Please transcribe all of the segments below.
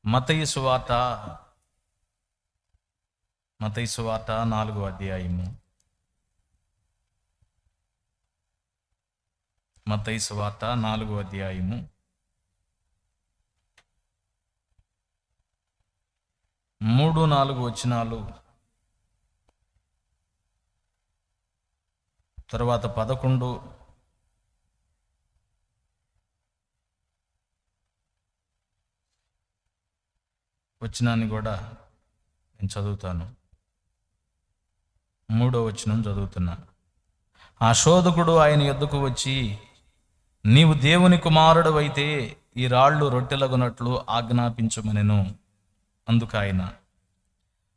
మత్తయి సువార్త 4వ అధ్యాయము. మత్తయి సువార్త 4వ అధ్యాయము 3-4 వచనాలు, తర్వాత 11 వచనాన్ని కూడా నేను చదువుతాను. 3వ వచనం చదువుతున్నాను. ఆ శోధకుడు ఆయన యొద్దకు వచ్చి, నీవు దేవుని కుమారుడు అయితే ఈ రాళ్ళు రొట్టెలగునట్లు ఆజ్ఞాపించుమనెను. అందుకు ఆయన,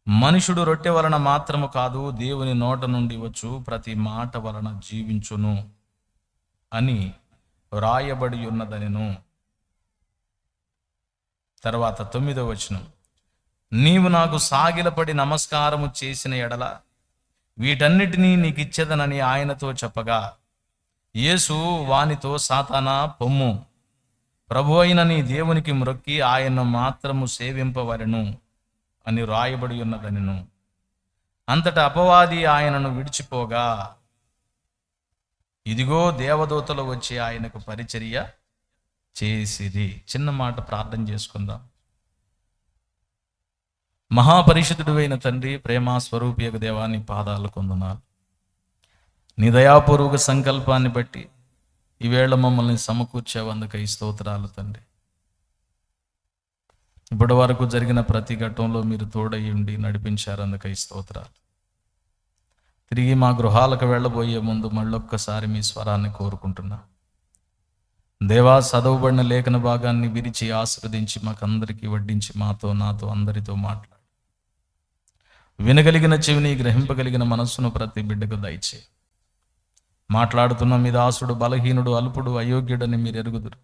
మనుషుడు రొట్టె వలన మాత్రము కాదు, దేవుని నోట నుండి వచ్చు ప్రతి మాట వలన జీవించును అని వ్రాయబడి ఉన్నదనెను. తర్వాత 9వ వచనం, నీవు నాకు సాగిలపడి నమస్కారము చేసిన ఎడల వీటన్నిటినీ నీకు ఇచ్చేదనని ఆయనతో చెప్పగా, యేసు వానితో, సాతానా పొమ్ము, ప్రభు అయిన నీ దేవునికి మ్రొక్కి ఆయన్ను మాత్రము సేవింపవలెను అని వ్రాయబడి ఉన్నదనెను. అంతటా అపవాది ఆయనను విడిచిపోగా, ఇదిగో దేవదూతలు వచ్చి ఆయనకు పరిచర్య చేసిరి. చిన్న మాట ప్రార్థన చేసుకుందాం. మహాపరిశుద్ధుడు అయిన తండ్రి, ప్రేమ స్వరూపియక దేవాన్ని పాదాలు కొందునాలు. నీ దయాపూర్వక సంకల్పాన్ని బట్టి ఈవేళ మమ్మల్ని సమకూర్చేవందుకై స్తోత్రాలు తండ్రి. ఇప్పటి వరకు జరిగిన ప్రతి ఘట్టంలో మీరు తోడయ్యుండి నడిపించారు, అందుకై స్తోత్రాలు. తిరిగి మా గృహాలకు వెళ్ళబోయే ముందు మళ్ళొక్కసారి మీ స్వరాన్ని కోరుకుంటున్నా. దేవా, చదవబడిన లేఖన భాగాన్ని విరిచి ఆశీర్వదించి మాకందరికీ వడ్డించి నాతో అందరితో మాట్లాడు. వినగలిగిన చెవిని, గ్రహింపగలిగిన మనస్సును ప్రతి బిడ్డకు దయచేయి. మాట్లాడుతున్న మీ దాసుడు బలహీనుడు, అల్పుడు, అయోగ్యుడని మీరు ఎరుగుదురు.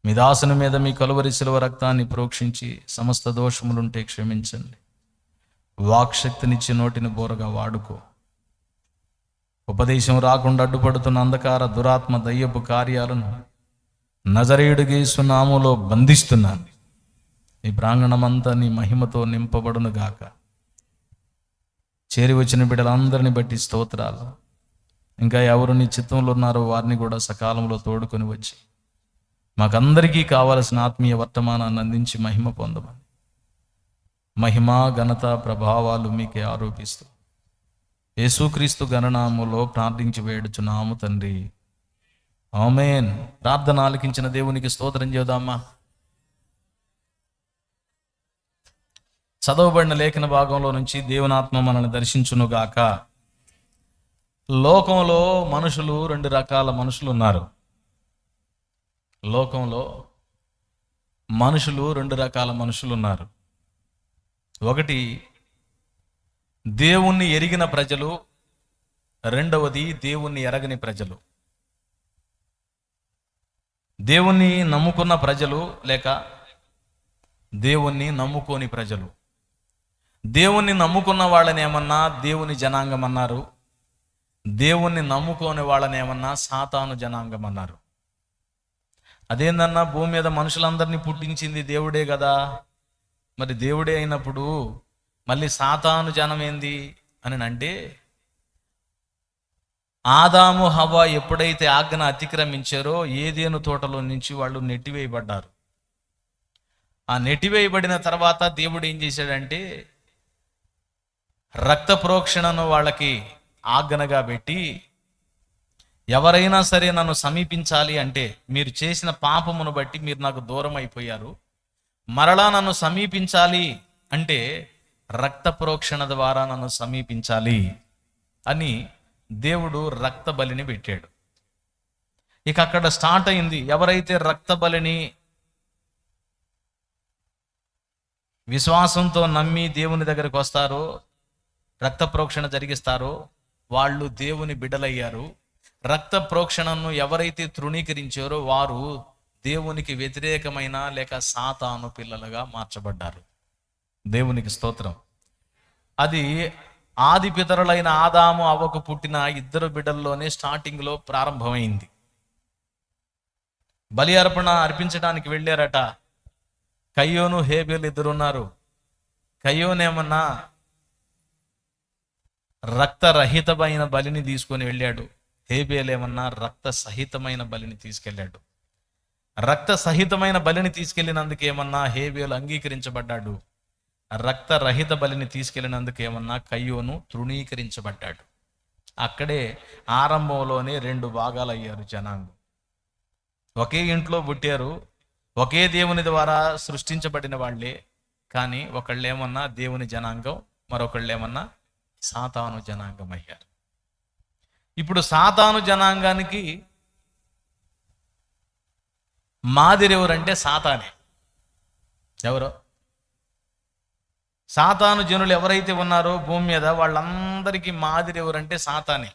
మీ దాసుని మీద మీ కలువరి శిలువ రక్తాన్ని ప్రోక్షించి సమస్త దోషములుంటే క్షమించండి. వాక్శక్తినిచ్చి నోటిని బోరగా వాడుకో. ఉపదేశం రాకుండా అడ్డుపడుతున్న అంధకార దురాత్మ దయ్యపు కార్యాలను నజరేయుడు యేసు నామములో బంధిస్తున్నాను. ఈ ప్రాంగణమంతా నీ మహిమతో నింపబడును గాక. చేరి వచ్చిన బిడ్డలందరినీ బట్టి స్తోత్రాలు. ఇంకా ఎవరు నీ చిత్తంలో ఉన్నారో వారిని కూడా సకాలంలో తోడుకొని వచ్చి మాకందరికీ కావలసిన ఆత్మీయ వర్తమానాన్ని అందించి మహిమ పొందమని, మహిమ ఘనత ప్రభావాలు మీకే ఆరోపిస్తూ యేసుక్రీస్తు ఘననామములో ప్రార్థించి వేడుచున్నాము తండ్రి, ఆమేన్. ప్రార్థన ఆలకించిన దేవునికి స్తోత్రం చేద్దామా. చదవబడిన లేఖన భాగంలో నుంచి దేవునాత్మ మనల్ని దర్శించునుగాక. లోకంలో మనుషులు 2 రకాల మనుషులు ఉన్నారు. లోకంలో మనుషులు 2 రకాల మనుషులు ఉన్నారు. ఒకటి దేవుణ్ణి ఎరిగిన ప్రజలు, రెండవది దేవుణ్ణి ఎరగని ప్రజలు. దేవుణ్ణి నమ్ముకున్న ప్రజలు లేక దేవుణ్ణి నమ్ముకోని ప్రజలు. దేవుణ్ణి నమ్ముకున్న వాళ్ళని ఏమన్నా దేవుని జనాంగం అన్నారు, దేవుణ్ణి నమ్ముకోని వాళ్ళని ఏమన్నా సాతాను జనాంగం అన్నారు. అదేందన్నా, భూమి మీద మనుషులందరినీ పుట్టించింది దేవుడే కదా, మరి దేవుడే అయినప్పుడు మళ్ళీ సాతాను జనం ఏంది అని అంటే, ఆదాము హవ్వ ఎప్పుడైతే ఆజ్ఞ అతిక్రమించారో ఏదేను తోటలో నుంచి వాళ్ళు నెట్టివేయబడ్డారు. ఆ నెట్టివేయబడిన తర్వాత దేవుడు ఏం చేశాడంటే, రక్త ప్రోక్షణను వాళ్ళకి ఆజ్ఞగా పెట్టి, ఎవరైనా సరే నన్ను సమీపించాలి అంటే, మీరు చేసిన పాపమును బట్టి మీరు నాకు దూరం అయిపోయారు, మరలా నన్ను సమీపించాలి అంటే రక్త ప్రోక్షణ ద్వారా నన్ను సమీపించాలి అని దేవుడు రక్త బలిని పెట్టాడు. ఇక అక్కడ స్టార్ట్ అయింది. ఎవరైతే రక్త బలిని విశ్వాసంతో నమ్మి దేవుని దగ్గరికి వస్తారో, రక్త ప్రోక్షణ జరిగిస్తారో వాళ్ళు దేవుని బిడ్డలయ్యారు. రక్త ప్రోక్షణను ఎవరైతే తృణీకరించారో వారు దేవునికి వ్యతిరేకమైన లేక సాతాను పిల్లలుగా మార్చబడ్డారు. దేవునికి స్తోత్రం. అది ఆది పితరులైన ఆదాము అవ్వకు పుట్టిన 2 బిడ్డల్లోనే స్టార్టింగ్లో ప్రారంభమైంది. బలి అర్పణ అర్పించడానికి వెళ్ళారట. కయ్యోను హేబేలు ఇద్దరున్నారు. కయ్యోనేమన్నా రక్తరహితమైన బలిని తీసుకొని వెళ్ళాడు, హేబేలేమన్నా రక్త సహితమైన బలిని తీసుకెళ్ళాడు. రక్త సహితమైన బలిని తీసుకెళ్ళినందుకేమన్నా హేబేలు అంగీకరించబడ్డాడు, రక్తరహిత బలిని తీసుకెళ్ళినందుకేమన్నా కయ్యోను తృణీకరించబడ్డాడు. అక్కడే ఆరంభంలోనే రెండు భాగాలు అయ్యారు జనాంగం. ఒకే ఇంట్లో పుట్టారు, ఒకే దేవుని ద్వారా సృష్టించబడిన వాళ్ళే, కానీ ఒకళ్ళేమన్నా దేవుని జనాంగం, మరొకళ్ళేమన్నా సాతాను జనాంగం అయ్యారు. ఇప్పుడు సాతాను జనాంగానికి మాదిరి ఎవరంటే సాతానే. ఎవరో సాతాను జనులు ఎవరైతే ఉన్నారో భూమి మీద వాళ్ళందరికీ మాదిరి ఎవరంటే సాతానే.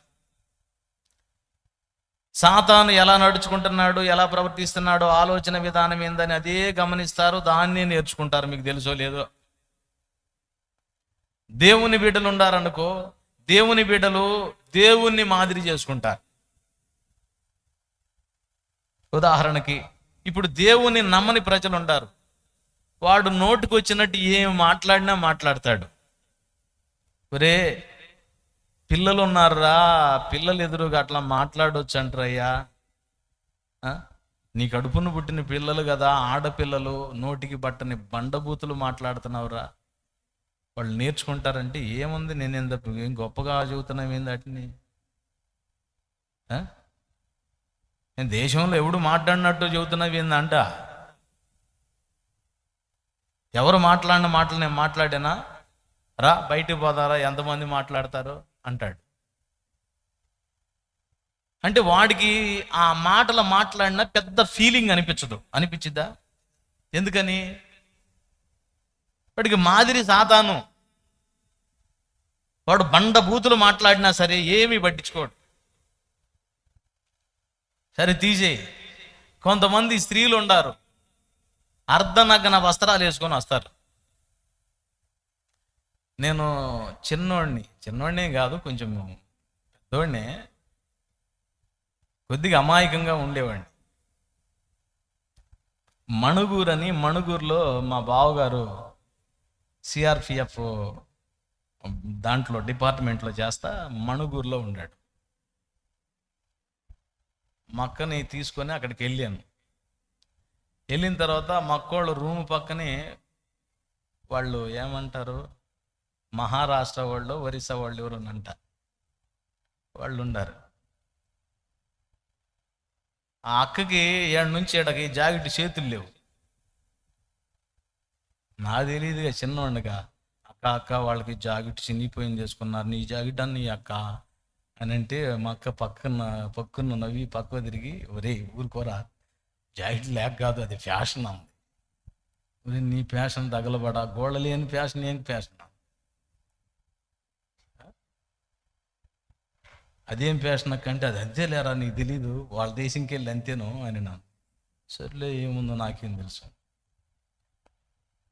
సాతాను ఎలా నడుచుకుంటున్నాడు, ఎలా ప్రవర్తిస్తున్నాడో, ఆలోచన విధానం ఏందని అదే గమనిస్తారు, దాన్నే నేర్చుకుంటారు. మీకు తెలుసో లేదో, దేవుని బిడ్డలు ఉండారనుకో, దేవుని బిడ్డలు దేవుణ్ణి మాదిరి చేసుకుంటారు. ఉదాహరణకి ఇప్పుడు దేవుని నమ్మని ప్రజలు ఉంటారు, వాడు నోటికి వచ్చినట్టు ఏం మాట్లాడినా మాట్లాడతాడు. ఒరే పిల్లలు ఉన్నారా, పిల్లలు ఎదురుగా అట్లా మాట్లాడవచ్చు అంటారయ్యా, నీ కడుపును పుట్టిన పిల్లలు కదా, ఆడపిల్లలు, నోటికి బట్టని బండబూతులు మాట్లాడుతున్నావురా. వాళ్ళు నేర్చుకుంటారంటే ఏముంది, నేను ఏం గొప్పగా చెబుతున్నావు ఏంది వాటిని, నేను దేశంలో ఎవడు మాట్లాడినట్టు చెబుతున్నావు ఏందంట. ఎవరు మాట్లాడిన మాటలు నేను మాట్లాడానా, రా బయటికి పోదారా, ఎంతమంది మాట్లాడతారు అంటాడు. అంటే వాడికి ఆ మాటలు మాట్లాడినా పెద్ద ఫీలింగ్ అనిపించిద్దా? ఎందుకని? వాడికి మాదిరి సాతాను. వాడు బండ బూతులు మాట్లాడినా సరే ఏమీ పట్టించుకోడు, సరే తీసేయి. కొంతమంది స్త్రీలు ఉండారు, అర్ధనగ్న వస్త్రాలు వేసుకొని వస్తారు. నేను చిన్నోడినే కాదు, కొంచెం పెద్దోడినే, కొద్దిగా అమాయకంగా ఉండేవాడిని. మణుగూరులో మా బావగారు సిఆర్పిఎఫ్ దాంట్లో డిపార్ట్మెంట్లో చేస్తా మణుగూరులో ఉన్నాడు. మా అక్కని తీసుకొని అక్కడికి వెళ్ళాను. వెళ్ళిన తర్వాత మా అక్కోళ్ళు రూమ్ పక్కనే, వాళ్ళు ఏమంటారు, మహారాష్ట్ర వాళ్ళు, ఒరిస్సా వాళ్ళు ఎవరునంట, వాళ్ళు ఉన్నారు. ఆ అక్కకి ఏడు నుంచి ఏడకి జాకెట్ చేతులు లేవు. నాకు తెలియదుగా, చిన్నవాడిగా, అక్క వాళ్ళకి జాకెట్ చినిగిపోయింది చేసుకున్నారు, నీ జాకెట్ అని అక్క అని అంటే, మా అక్క పక్కన నవ్వి పక్క తిరిగి, ఒరే ఊరుకోరా, జాకెట్ లేక కాదు, అది ఫ్యాషన్ అంది. ఒరే నీ ఫ్యాషన్ తగలబడా, గోళ్ళ లేని ఫ్యాషన్ ఏం ఫ్యాషన్, అదేం ఫ్యాషన్ అక్కంటే, అది అంతే లేరా నీకు తెలీదు, వాళ్ళ దేశంకి వెళ్ళి అంతేను అని నాను. సర్లే ఏముందో నాకేం తెలుసు.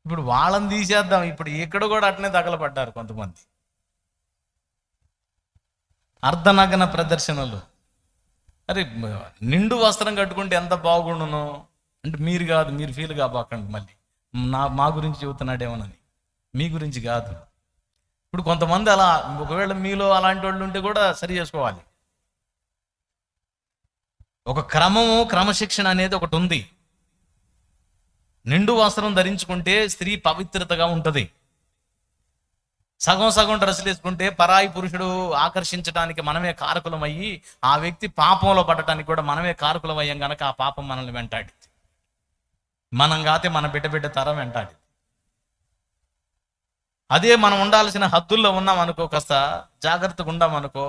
ఇప్పుడు వాళ్ళని తీసేద్దాం, ఇప్పుడు ఇక్కడ కూడా అట్నే తగలబడ్డారు కొంతమంది. అర్ధనగ్న ప్రదర్శనలు. అరే నిండు వస్త్రం కట్టుకుంటే ఎంత బాగుండును అంటే, మీరు ఫీల్ కాబోకండి, మళ్ళీ మా గురించి చెబుతున్నాడేమోనని. మీ గురించి కాదు. ఇప్పుడు కొంతమంది అలా, ఒకవేళ మీలో అలాంటి వాళ్ళు ఉంటే కూడా సరి చేసుకోవాలి. ఒక క్రమశిక్షణ అనేది ఒకటి ఉంది. నిండు వస్త్రం ధరించుకుంటే స్త్రీ పవిత్రతగా ఉంటుంది. సగం డ్రెస్సులు వేసుకుంటే పరాయి పురుషుడు ఆకర్షించడానికి మనమే కారకులం అయ్యి, ఆ వ్యక్తి పాపంలో పడటానికి కూడా మనమే కారకులం అయ్యాం కనుక ఆ పాపం మనల్ని వెంటాడింది. మనం కాతే మన బిడ్డ తరం వెంటాడింది. అదే మనం ఉండాల్సిన హద్దుల్లో ఉన్నామనుకో, కాస్త జాగ్రత్తగా ఉండామనుకో,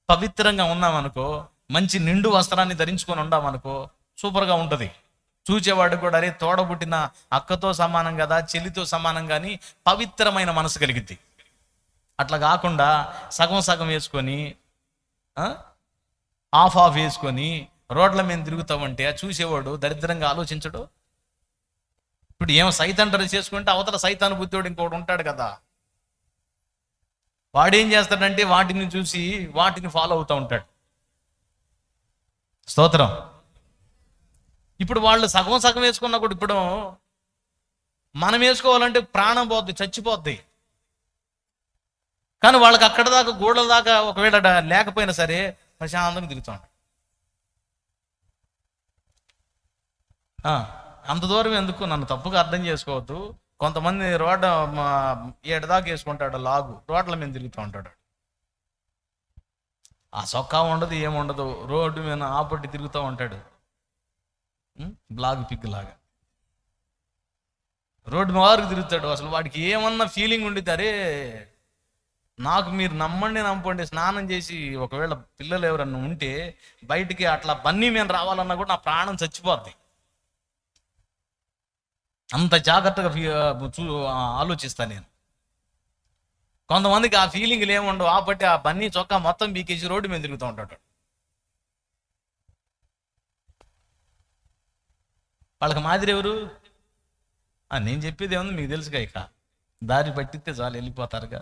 పవిత్రంగా ఉన్నామనుకో, మంచి నిండు వస్త్రాన్ని ధరించుకొని ఉండామనుకో, సూపర్గా ఉంటుంది. చూచేవాడు కూడా అరే తోడబుట్టిన అక్కతో సమానం కదా, చెల్లితో సమానం, కానీ పవిత్రమైన మనసు కలిగిద్ది. అట్లా కాకుండా సగం వేసుకొని ఆఫ్ వేసుకొని రోడ్ల మీద తిరుగుతామంటే చూసేవాడు దరిద్రంగా ఆలోచించడు. ఇప్పుడు ఏమో సైతాన్ డ్రెస్ చేసుకుంటే అవతల సైతాను బుద్ధుడు ఇంకోటి ఉంటాడు కదా, వాడేం చేస్తాడంటే వాటిని చూసి వాటిని ఫాలో అవుతూ ఉంటాడు. స్తోత్రం. ఇప్పుడు వాళ్ళు సగం వేసుకున్నా కూడా ఇప్పుడు మనం వేసుకోవాలంటే ప్రాణం పోద్ది, చచ్చిపోద్ది. కానీ వాళ్ళకి అక్కడ దాకా, గోడల దాకా ఒకవేళ లేకపోయినా సరే ప్రశాంతంగా తిరుగుతాం. అంత దూరం ఎందుకు, నన్ను తప్పుగా అర్థం చేసుకోవద్దు. కొంతమంది రోడ్డు ఏడు దాకా వేసుకుంటాడు, లాగు రోడ్ల మీద తిరుగుతూ ఉంటాడు. ఆ సొక్కా ఉండదు, ఏముండదు, రోడ్డు మీద ఆపట్టి తిరుగుతూ ఉంటాడు, బ్లాగ్ పిక్ లాగా రోడ్డు వారికి తిరుగుతాడు. అసలు వాడికి ఏమన్నా ఫీలింగ్ ఉండిద్ది, అరే నాకు మీరు నమ్మండి స్నానం చేసి ఒకవేళ పిల్లలు ఎవరన్నా ఉంటే బయటికి అట్లా బన్నీ మీద రావాలన్నా కూడా నా ప్రాణం చచ్చిపోద్ది. అంత జాగ్రత్తగా ఆలోచిస్తాను నేను. కొంతమందికి ఆ ఫీలింగ్లు ఏముండవు, ఆపట్టి ఆ బన్నీ చొక్కా మొత్తం బీకేసి రోడ్డు మీద తిరుగుతూ ఉంటాడు. వాళ్ళకి మాదిరి ఎవరు? నేను చెప్పేది ఏముంది మీకు తెలుసుగా, ఇక దారి పట్టిస్తే చాలు వెళ్ళిపోతారుగా.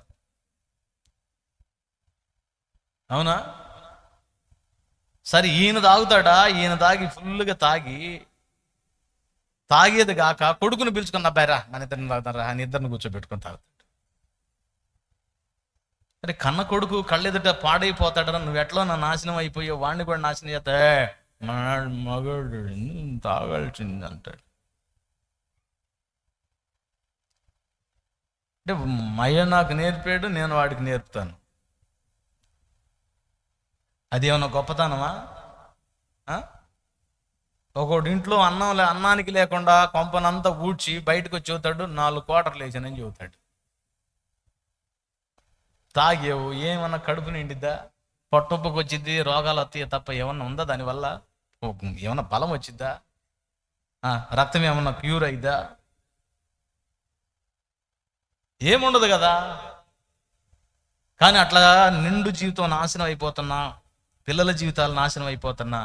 అవునా? సరే, ఈయన తాగుతాడా? ఈయన తాగి ఫుల్గా తాగేది కాక కొడుకుని పిలుచుకున్న అబ్బాయిరా మన ఇద్దరిని తాగుతారా అని ఇద్దరిని కూర్చోబెట్టుకుని తాగుతాడు. అరే కన్న కొడుకు కళ్ళెదుట పాడైపోతాడరా, నువ్వు ఎట్లా నా నాశనం అయిపోయావు, వాడిని కూడా నాశనం చేస్తా, మగడు తాగాల్సింది అంటాడు. అంటే మయ్య నాకు నేర్పాడు, నేను వాడికి నేర్పుతాను. అదేమన్నా గొప్పతనమా? ఒకటి ఇంట్లో అన్నానికి లేకుండా కొంపనంతా ఊడ్చి బయటకు వచ్చి చెబుతాడు 4 క్వార్టర్లు వేసానని చెబుతాడు. తాగేవు ఏమన్నా కడుపు నిండిద్దా? పొట్టొప్పకు వచ్చిద్ది, రోగాలు వస్తాయి తప్ప ఏమన్నా ఉందా దానివల్ల? ఏమన్నా బలం వచ్చిద్దా? రక్తం ఏమన్నా క్యూర్ అయిద్దా? ఏముండదు కదా. కానీ అట్లా నిండు జీవితం నాశనం అయిపోతున్నా, పిల్లల జీవితాలు నాశనం అయిపోతున్నా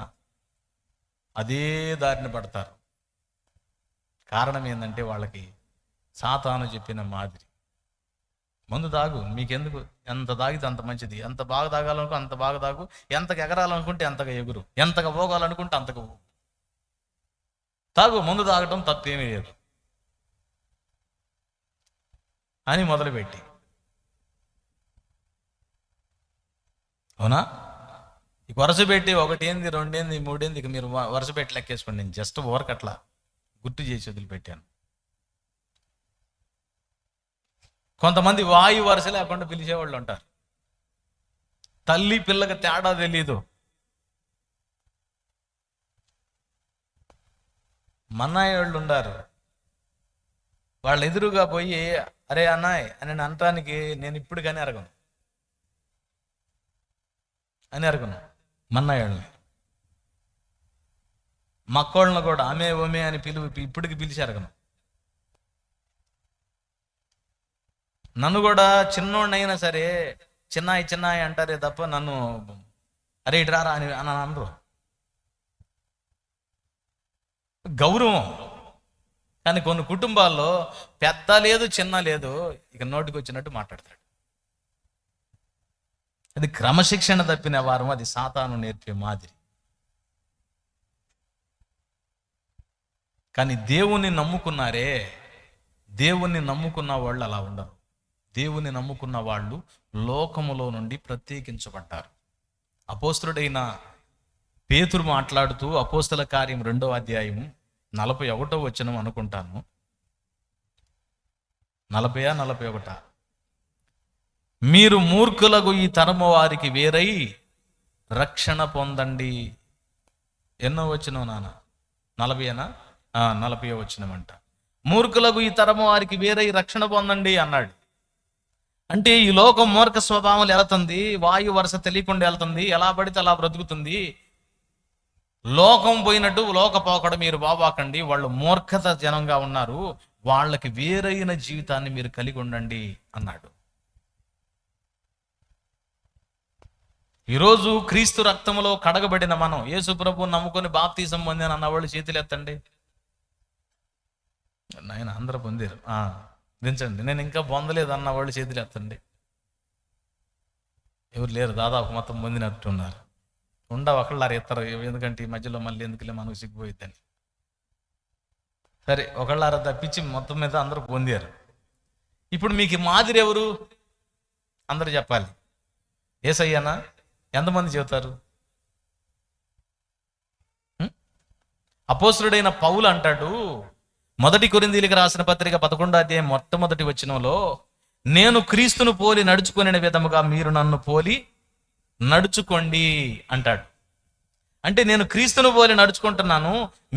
అదే దారిని పడతారు. కారణం ఏంటంటే వాళ్ళకి సాతాను చెప్పిన మాదిరి, మందు తాగు, మీకెందుకు, ఎంత తాగితే అంత మంచిది, ఎంత బాగా తాగాలనుకో అంత బాగా తాగు, ఎంతగా ఎగరాలనుకుంటే అంతగా ఎగురు, ఎంతగా పోగాలనుకుంటే అంతగా తాగు, మందు తాగటం తప్పేమీ లేదు అని మొదలుపెట్టి. అవునా? ఇక వరుస పెట్టి 1 ఏంది 2 ఏంది 3 ఏంది, ఇక మీరు వరుస పెట్టి లెక్కేసుకోండి. నేను జస్ట్ ఓవర్క్ అట్లా గుర్తు చేసి వదిలిపెట్టాను. కొంతమంది వాయు వరుస లేకుండా పిలిచేవాళ్ళు ఉంటారు. తల్లి పిల్లకి తేడా తెలీదు. మన్నాయి వాళ్ళు ఉండారు, వాళ్ళు ఎదురుగా పోయి అరే అన్నాయ్ అని అనటానికి నేను ఇప్పుడు కానీ అరగను మన్నాయాళ్ళని. మక్కోళ్ళను కూడా ఆమె ఓమే అని ఇప్పటికి పిలిచి అరగను. నన్ను కూడా చిన్నోడినైనా సరే చిన్నాయి అంటారే తప్ప నన్ను అరే ఇటు రారా అని అనరు. గౌరవం. కానీ కొన్ని కుటుంబాల్లో పెద్ద లేదు చిన్న లేదు, ఇక నోటికి వచ్చినట్టు మాట్లాడతాడు. అది క్రమశిక్షణ తప్పిన వారం, అది సాతాను నేర్పే మాదిరి. కానీ దేవుణ్ణి నమ్ముకున్నారే, దేవుణ్ణి నమ్ముకున్న వాళ్ళు అలా ఉండరు. దేవుణ్ణి నమ్ముకున్న వాళ్ళు లోకములో నుండి ప్రత్యేకించబడ్డారు. అపోస్తలుడైన పేతురు మాట్లాడుతూ అపోస్తల కార్యం 2వ అధ్యాయం 41వ వచనం అనుకుంటాను, 41. మీరు మూర్ఖులకు ఈ తరము వారికి వేరై రక్షణ పొందండి. ఎన్నో వచనం నాన్న? 40 40వ వచనమంట. మూర్ఖులకు ఈ తరము వారికి వేరై రక్షణ పొందండి అన్నాడు. అంటే ఈ లోకం మూర్ఖ స్వభావం వెళుతుంది, వాయు వరుస తెలియకుండా వెళ్తుంది, ఎలా పడితే అలా బ్రతుకుతుంది. లోకం పోయినట్టు లోకపోకడ మీరు బాబాకండి, వాళ్ళు మూర్ఖత జనంగా ఉన్నారు, వాళ్ళకి వేరైన జీవితాన్ని మీరు కలిగి ఉండండి అన్నాడు. ఈరోజు క్రీస్తు రక్తములో కడగబడిన మనం, యేసు ప్రభు నమ్ముకొని బాప్తీసం పొందాను అన్నవాళ్ళు చేతులు ఎత్తండి. నాయన అందరూ పొందారు, దించండి. నేను ఇంకా పొందలేదు అన్న వాళ్ళు చేతులు ఎత్తండి. ఎవరు లేరు, దాదాపు మొత్తం పొందినట్టున్నారు. ఒకళ్ళారు ఎత్తారు, ఎందుకంటే ఈ మధ్యలో మళ్ళీ ఎందుకులే మనకు సిగ్గిపోయిద్దని. సరే ఒకళ్ళారా తప్పించి మొత్తం మీద అందరూ పొందారు. ఇప్పుడు మీకు మాదిరి ఎవరు? అందరూ చెప్పాలి. యేసయ్యనా? ఎంతమంది చెబుతారు? అపోస్తలుడైన పౌలు అంటాడు, 1 కొరింథీయులకు రాసిన పత్రిక 11వ అధ్యాయం మొట్టమొదటి వచనంలో, నేను క్రీస్తును పోలి నడుచుకునే విధముగా మీరు నన్ను పోలి నడుచుకోండి అంటాడు. అంటే నేను క్రీస్తును పోలి నడుచుకుంటున్నాను,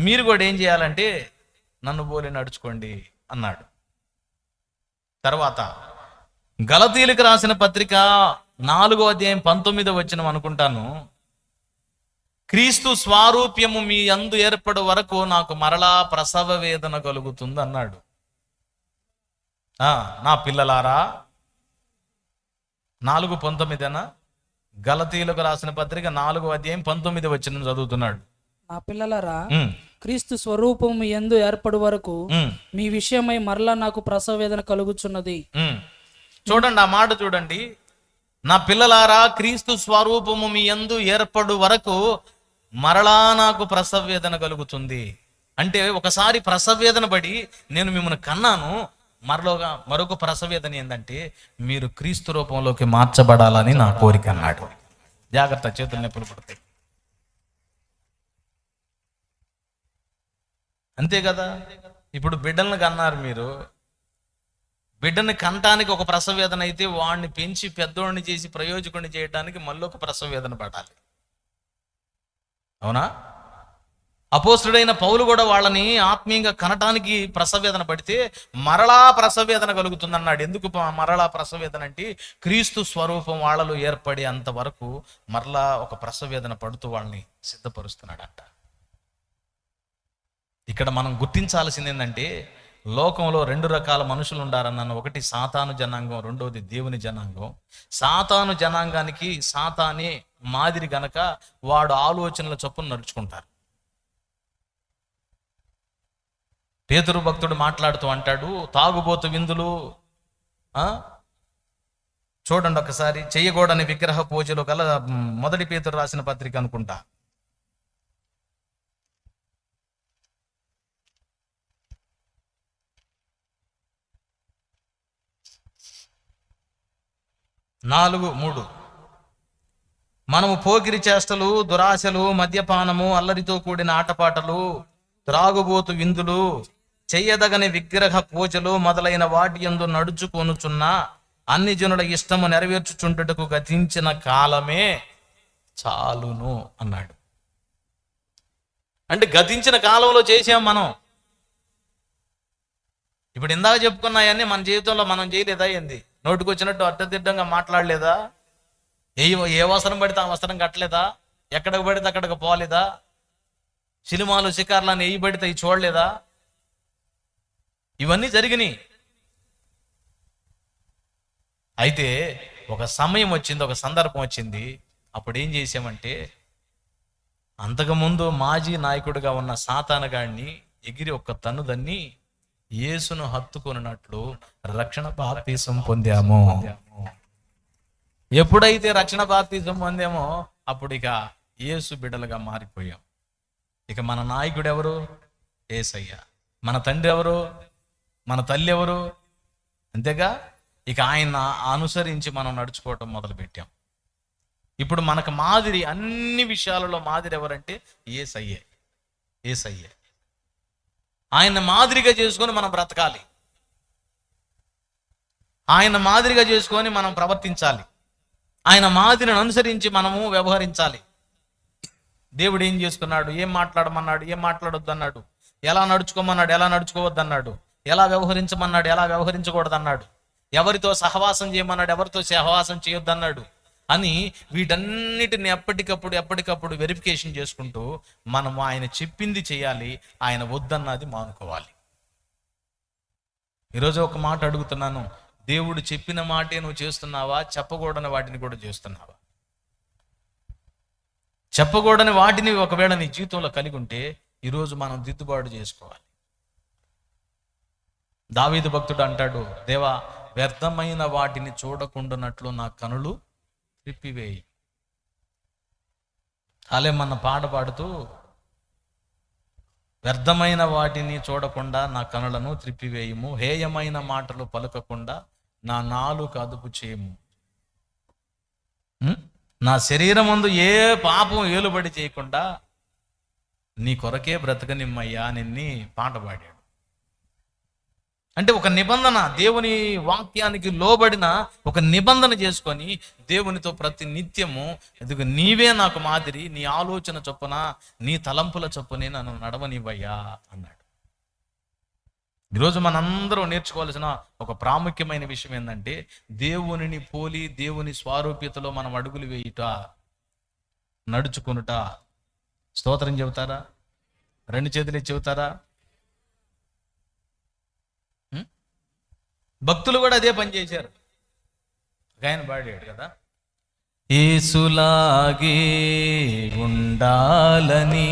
మీరు కూడా ఏం చేయాలంటే నన్ను పోలి నడుచుకోండి అన్నాడు. తర్వాత గలతీయులకు రాసిన పత్రిక 4వ అధ్యాయం 19వ వచనం అనుకుంటాను, క్రీస్తు స్వారూప్యము మీ యందు ఏర్పడు వరకు నాకు మరలా ప్రసవ వేదన కలుగుతుంది అన్నాడు. నా పిల్లలారా, 4:19 గలతీయులకు రాసిన పత్రిక 4వ అధ్యాయం 19వ వచనం చదువుతున్నాడు. నా పిల్లలారా, క్రీస్తు స్వరూపము యందు ఏర్పడు వరకు మీ విషయమై మరలా నాకు ప్రసవ వేదన కలుగుచున్నది. చూడండి, ఆ మాట చూడండి. నా పిల్లలారా, క్రీస్తు స్వరూపము మీ యందు ఏర్పడు వరకు మరలా నాకు ప్రసవ వేదన కలుగుతుంది. అంటే ఒకసారి ప్రసవ వేదన పడి నేను మిమ్మల్ని కన్నాను, మరొక ప్రసవేదన ఏంటంటే మీరు క్రీస్తు రూపంలోకి మార్చబడాలని నా కోరిక అన్నాడు. జాగ్రత్త, చేతులు నొప్పులు పడతాయి. అంతే కదా. ఇప్పుడు బిడ్డలను కన్నారు మీరు, బిడ్డని కంటానికి ఒక ప్రసవేదన అయితే వాడిని పెంచి పెద్దోడిని చేసి ప్రయోజకుడిని చేయడానికి మళ్ళీ ఒక ప్రసవేదన పడాలి. అవునా? అపోస్తలుడైన పౌలు కూడా వాళ్ళని ఆత్మీయంగా కనటానికి ప్రసవేదన పడితే మరలా ప్రసవేదన కలుగుతుందన్నాడు. ఎందుకు మరలా ప్రసవేదన అంటే క్రీస్తు స్వరూపం వాళ్ళలో ఏర్పడే అంతవరకు మరలా ఒక ప్రసవేదన పడుతూ వాళ్ళని సిద్ధపరుస్తున్నాడంట. ఇక్కడ మనం గుర్తించాల్సింది ఏంటంటే లోకంలో 2 రకాల మనుషులు ఉండారన్నాను. ఒకటి సాతాను జనాంగం, రెండోది దేవుని జనాంగం. సాతాను జనాంగానికి సాతానే మాదిరి గనక వాడు ఆలోచనల చొప్పున నడుచుకుంటారు. పేతురు భక్తుడు మాట్లాడుతూ అంటాడు, తాగుబోతు విందులు చూడండి ఒకసారి, చెయ్యకూడని విగ్రహ పూజలు గల 1 పేతురు రాసిన పత్రిక అనుకుంటా, 4:3 మనము పోకిరి చేష్టలు, దురాశలు, మద్యపానము, అల్లరితో కూడిన ఆటపాటలు, త్రాగుబోతు విందులు, చెయ్యదగని విగ్రహ పూజలు మొదలైన వాటి యందు నడుచుకొనుచున్న అన్ని జనుల ఇష్టము నెరవేర్చుచుండుటకు గతించిన కాలమే చాలును అన్నాడు. అంటే గతించిన కాలంలో చేసాం మనం. ఇప్పుడు ఇందాక చెప్పుకున్నాయన్నీ మన జీవితంలో మనం చేయలేదా ఏంది? నోటికొచ్చినట్టు అడ్డదిడ్డంగా మాట్లాడలేదా? ఏ అవసరం పడితే ఆ అవసరం కట్టలేదా? ఎక్కడికి పడితే అక్కడికి పోలేదా? సినిమాలు షికార్లను ఎయ్యి పడితే ఇవి చూడలేదా? ఇవన్నీ జరిగినాయి. అయితే ఒక సమయం వచ్చింది, ఒక సందర్భం వచ్చింది. అప్పుడు ఏం చేసామంటే అంతకుముందు మాజీ నాయకుడిగా ఉన్న సాతానగాడిని ఎగిరి ఒక్క తన్నుదన్ని యేసును హత్తుకొనినట్లు రక్షణ బాప్తీసం పొందాము. ఎప్పుడైతే రక్షణ బాప్తీసం పొందామో అప్పుడు ఇక యేసు బిడ్డలుగా మారిపోయాం. ఇక మన నాయకుడు ఎవరు? యేసయ్య. మన తండ్రి ఎవరు? మన తల్లి ఎవరు? అంతేగా. ఇక ఆయన అనుసరించి మనం నడుచుకోవటం మొదలుపెట్టాం. ఇప్పుడు మనకు మాదిరి, అన్ని విషయాలలో మాదిరి ఎవరంటే యేసయ్యే. యేసయ్యే. ఆయన మాదిరిగా చేసుకొని మనం బ్రతకాలి, ఆయన మాదిరిగా చేసుకొని మనం ప్రవర్తించాలి, ఆయన మాదిరిని అనుసరించి మనము వ్యవహరించాలి. దేవుడు ఏం చేసుకున్నాడు, ఏం మాట్లాడమన్నాడు, ఏం మాట్లాడొద్దు అన్నాడు, ఎలా నడుచుకోమన్నాడు, ఎలా నడుచుకోవద్దు అన్నాడు, ఎలా వ్యవహరించమన్నాడు, ఎలా వ్యవహరించకూడదు అన్నాడు, ఎవరితో సహవాసం చేయమన్నాడు, ఎవరితో సహవాసం చేయొద్దన్నాడు అని వీటన్నిటిని ఎప్పటికప్పుడు వెరిఫికేషన్ చేసుకుంటూ మనము ఆయన చెప్పింది చేయాలి, ఆయన వద్దన్నది మానుకోవాలి. ఈరోజు ఒక మాట అడుగుతున్నాను, దేవుడు చెప్పిన మాటే నువ్వు చేస్తున్నావా? చెప్పకూడని వాటిని కూడా చేస్తున్నావా? చెప్పకూడని వాటిని ఒకవేళ నీ జీవితంలో కలిగి ఉంటే ఈరోజు మనం దిద్దుబాటు చేసుకోవాలి. దావీదు భక్తుడు అంటాడు, దేవా వ్యర్థమైన వాటిని చూడకుండానట్లు నా కనులు త్రిప్పివేయి. అలే మన పాట పాడుతూ వ్యర్థమైన వాటిని చూడకుండా నా కనులను త్రిప్పివేయము, హేయమైన మాటలు పలుకకుండా నా నాలుక అదుపు చేయము. నా శరీరం ముందు ఏ పాపం ఏలుబడి చేయకుండా నీ కొరకే బ్రతకనిమ్మయ్యా నిన్ని పాట పాడాడు. అంటే ఒక నిబంధన, దేవుని వాక్యానికి లోబడిన ఒక నిబంధన చేసుకొని దేవునితో ప్రతి నిత్యము ఎదుగు నీవే నాకు మాదిరి, నీ ఆలోచన చొప్పున నీ తలంపుల చొప్పునే నన్ను నడవనివ్వయ్యా అన్నాడు. ఈరోజు మనందరం నేర్చుకోవాల్సిన ఒక ప్రాముఖ్యమైన విషయం ఏంటంటే దేవునిని పోలి దేవుని స్వారూప్యతలో మనం అడుగులు వేయుట, నడుచుకునుట. స్తోత్రం చెబుతారా? రెండు చేతులు చెబుతారా? భక్తులు కూడా అదే పని చేశారు. ఆయన పాడాడు కదా, యేసులాగే ఉండాలని,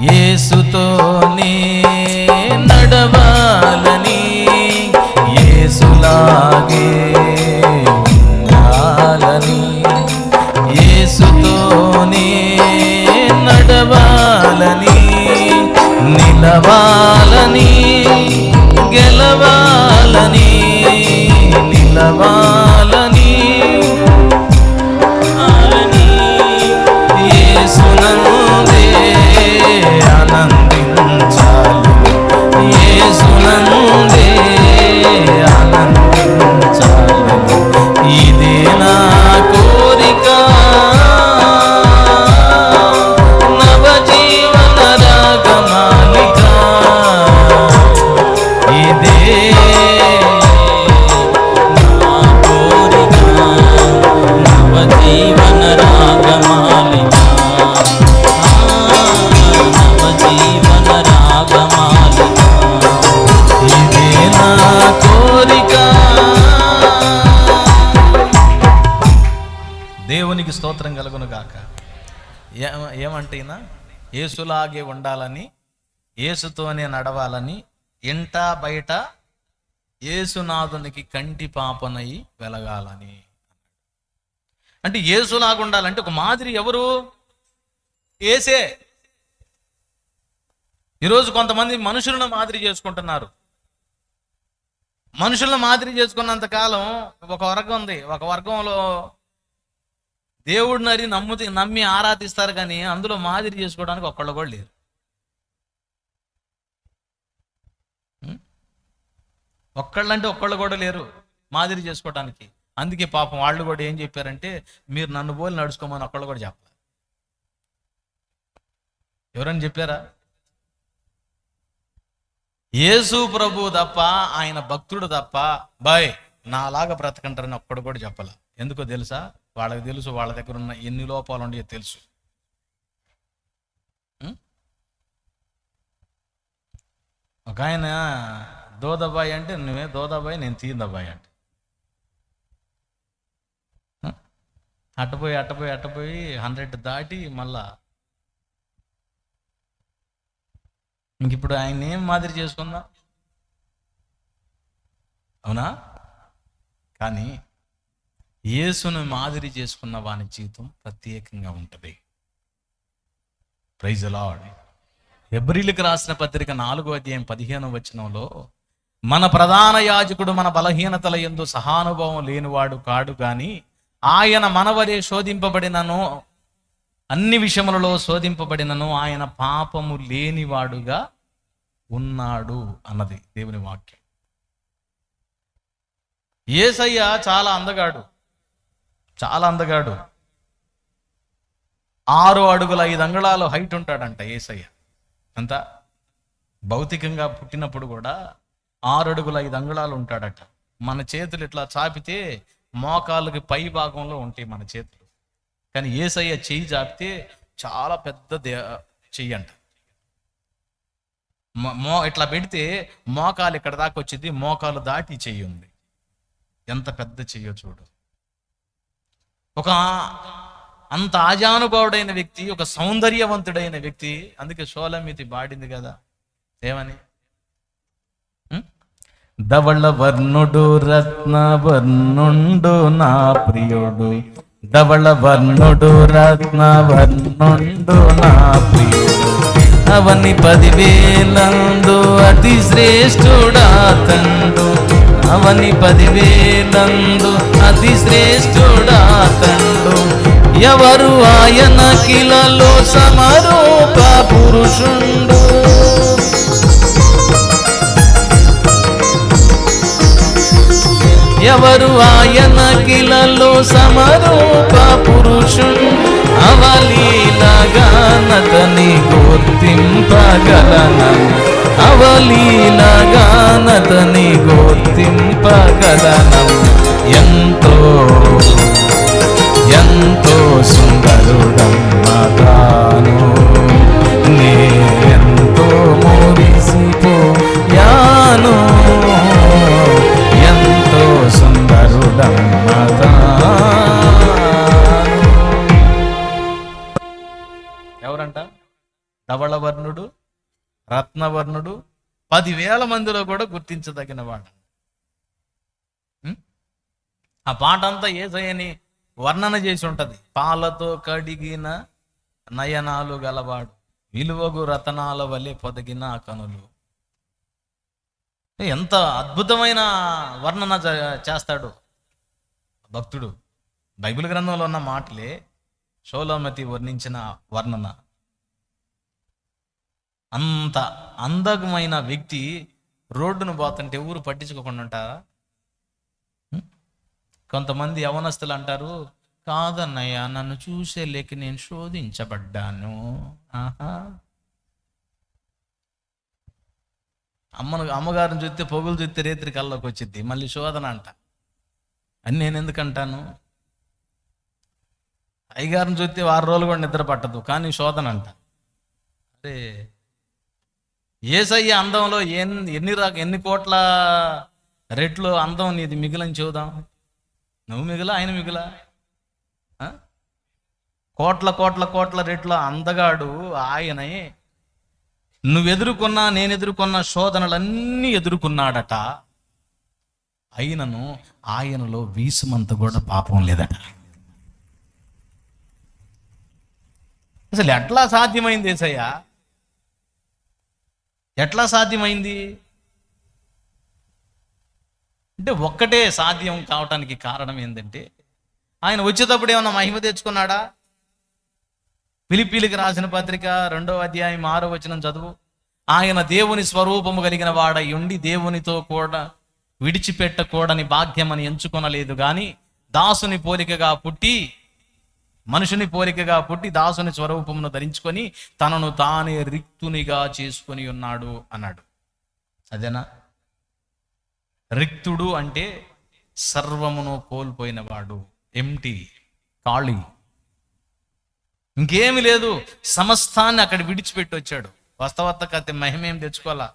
యేసుతోనే నడవాలని, యేసులాగే ఉండాలని, యేసుతోనే నడవాలని, నిలవాలని, గెలవాలని, నిలవాలని, యేసునందే ఆనందించాలి, యేసునందే ఆనందించాలి, ఇదే నా కోరిక, నవజీవన రాగమాలిక, ఇదే నా కోరిక, నవజీవన రాగమాలిక, నవజీవన రాగమాలిక, ఇదే నా కోరిక. దేవునికి స్తోత్రం కలుగును గాక. ఏమంటేనా యేసులాగే ఉండాలని, యేసుతోనే నడవాలని, ఇంట బయట యేసునాథునికి కంటి పాపనై వెలగాలని. అంటే యేసులాగా ఉండాలంటే ఒక మాదిరి ఎవరు? యేసే. ఈరోజు కొంతమంది మనుషులను మాదిరి చేసుకుంటున్నారు. మనుషులను మాదిరి చేసుకున్నంత కాలం ఒక వర్గం ఉంది. ఒక వర్గంలో దేవుడిని నమ్మి ఆరాధిస్తారు, కానీ అందులో మాదిరి చేసుకోవడానికి ఒక్కళ్ళు కూడా లేరు. ఒక్కళ్ళంటే ఒక్కళ్ళు కూడా లేరు మాదిరి చేసుకోవడానికి. అందుకే పాపం వాళ్ళు కూడా ఏం చెప్పారంటే మీరు నన్ను పోలి నడుచుకోమని ఒక్కళ్ళు కూడా చెప్పాలి. ఎవరని చెప్పారా? యేసు ప్రభు తప్ప, ఆయన భక్తుడు తప్ప బాయ్ నాలాగా బ్రతకంటారని ఒక్కడు కూడా చెప్పాల. ఎందుకో తెలుసా? వాళ్ళకి తెలుసు వాళ్ళ దగ్గర ఉన్న ఎన్ని లోపాలు ఉండేవో తెలుసు. ఒక ఆయన దోదబాయి అంటే నువ్వే దోదబాయి, నేను తీందబాయి అంటే అట్టపోయి 100 దాటి మళ్ళా ఇంక ఇప్పుడు ఆయన ఏం మాదిరి చేసుకుందాం? అవునా? కానీ యేసును మాదిరి చేసుకున్న వాని జీవితం ప్రత్యేకంగా ఉంటుంది. Praise the lord. హెబ్రీయులకు రాసిన పత్రిక 4వ అధ్యాయం 15వ వచనంలో మన ప్రధాన యాజకుడు మన బలహీనతల యందు సహానుభవం లేనివాడు కాడు, కానీ ఆయన మనవరే శోధింపబడినను, అన్ని విషయములలో శోధింపబడినను ఆయన పాపము లేనివాడుగా ఉన్నాడు అన్నది దేవుని వాక్యం. యేసయ్య చాలా అందగాడు. 6 అడుగుల 5 అంగుళాలు హైట్ ఉంటాడంట యేసయ్య. అంత భౌతికంగా పుట్టినప్పుడు కూడా 6 అడుగుల 5 అంగుళాలు ఉంటాడట. మన చేతులు ఇట్లా చాపితే మోకాళ్ళకి పై భాగంలో ఉంటాయి మన చేతులు, కానీ యేసయ్య చెయ్యి చాపితే చాలా పెద్ద చెయ్యి అంట. ఇట్లా పెడితే మోకాలు ఇక్కడ దాకా వచ్చింది, మోకాలు దాటి చెయ్యి ఉంది. ఎంత పెద్ద చెయ్యో చూడు. ఒక అంత ఆజానుభావుడైన వ్యక్తి, ఒక సౌందర్యవంతుడైన వ్యక్తి. అందుకే షోలమితి పాడింది కదా, ఏమని? ధవళ వర్ణుడు రత్న వర్ణుండు నా ప్రియుడు, ధవళ వర్ణుడు రత్న వర్ణుండు నా ప్రియుడు, అవని 10,000 అతి శ్రేష్ఠుడాతండు. అవని 10,000 అతి శ్రేష్ఠుడాతండు. ఎవరు ఆయన కిలలో సమరూప పురుషుండు. ఎవరు ఆయన కిలలో సమరూప పురుషుండు. అవలీలగానతని గుర్తింపగలను. అవలీలగానతని గుర్తింపగలను. ఎంతో ఎంతో సుందరుడమ్మతాను. నేనెంతో మురిసిపోయాను. ఎంతో సుందరుడమ్మతాను. ఎవరంట? ధవళవర్ణుడు, రత్నవర్ణుడు, 10,000 మందిలో కూడా గుర్తించదగిన వాడు. ఆ పాట అంతా యేసయ్యని వర్ణన చేసి ఉంటది. పాలతో కడిగిన నయనాలు గలవాడు, విలువగు రతనాల వలె పొదిగిన కనులు. ఎంత అద్భుతమైన వర్ణన చేస్తాడు భక్తుడు. బైబిల్ గ్రంథంలో ఉన్న మాటలే షోలోమతి వర్ణించిన వర్ణన. అంత అందమైన వ్యక్తి రోడ్డును పోతుంటే ఎవరు పట్టించుకోకుండా ఉంటారా? కొంతమంది యవనస్తులు అంటారు, కాదన్నయ్య నన్ను చూసే లేక నేను శోధించబడ్డాను. ఆహా, అమ్మగారిని చూస్తే పొగులు చూస్తే రేత్రి కల్లోకి వచ్చింది, మళ్ళీ శోధన అంట అని నేను ఎందుకంటాను? అయ్యగారిని చూస్తే 6 రోజులు కూడా నిద్ర పట్టదు, కానీ శోధన అంట. అరే, యేసయ్య అందంలో ఎన్ని కోట్ల రెట్లు అందం నీది మిగిలని చూద్దాం. నువ్వు మిగిలా, ఆయన మిగిలా? కోట్ల కోట్ల కోట్ల రెట్ల అందగాడు ఆయనే. నువ్వు ఎదుర్కొన్నా నేను ఎదుర్కొన్న శోధనలన్నీ ఎదుర్కొన్నాడట. అయినను ఆయనలో వీసమంత కూడా పాపం లేదట. అసలు ఎట్లా సాధ్యమైంది యేసయ్య? ఎట్లా సాధ్యమైంది అంటే ఒక్కటే సాధ్యం కావటానికి కారణం ఏంటంటే, ఆయన వచ్చేటప్పుడు ఏమన్నా మహిమ తెచ్చుకున్నాడా? ఫిలిప్పీలకు రాసిన పత్రిక 2వ అధ్యాయం 6వ వచనం చదువు. ఆయన దేవుని స్వరూపము కలిగిన వాడై ఉండి దేవునితో కూడా విడిచిపెట్టకూడని భాగ్యమని ఎంచుకొనలేదు గాని దాసుని పోలికగా పుట్టి, మనుషుని పోలికగా పుట్టి దాసుని స్వరూపమును ధరించుకొని తనను తానే రిక్తునిగా చేసుకొని ఉన్నాడు అన్నాడు. అదేనా? రిక్తుడు అంటే సర్వమును కోల్పోయినవాడు, ఎంటీ, ఖాళీ, ఇంకేమి లేదు, సమస్తాన్ని అక్కడ విడిచిపెట్టి వచ్చాడు. వస్తవత్త కథ మహిమేం తెచ్చుకోవాలా,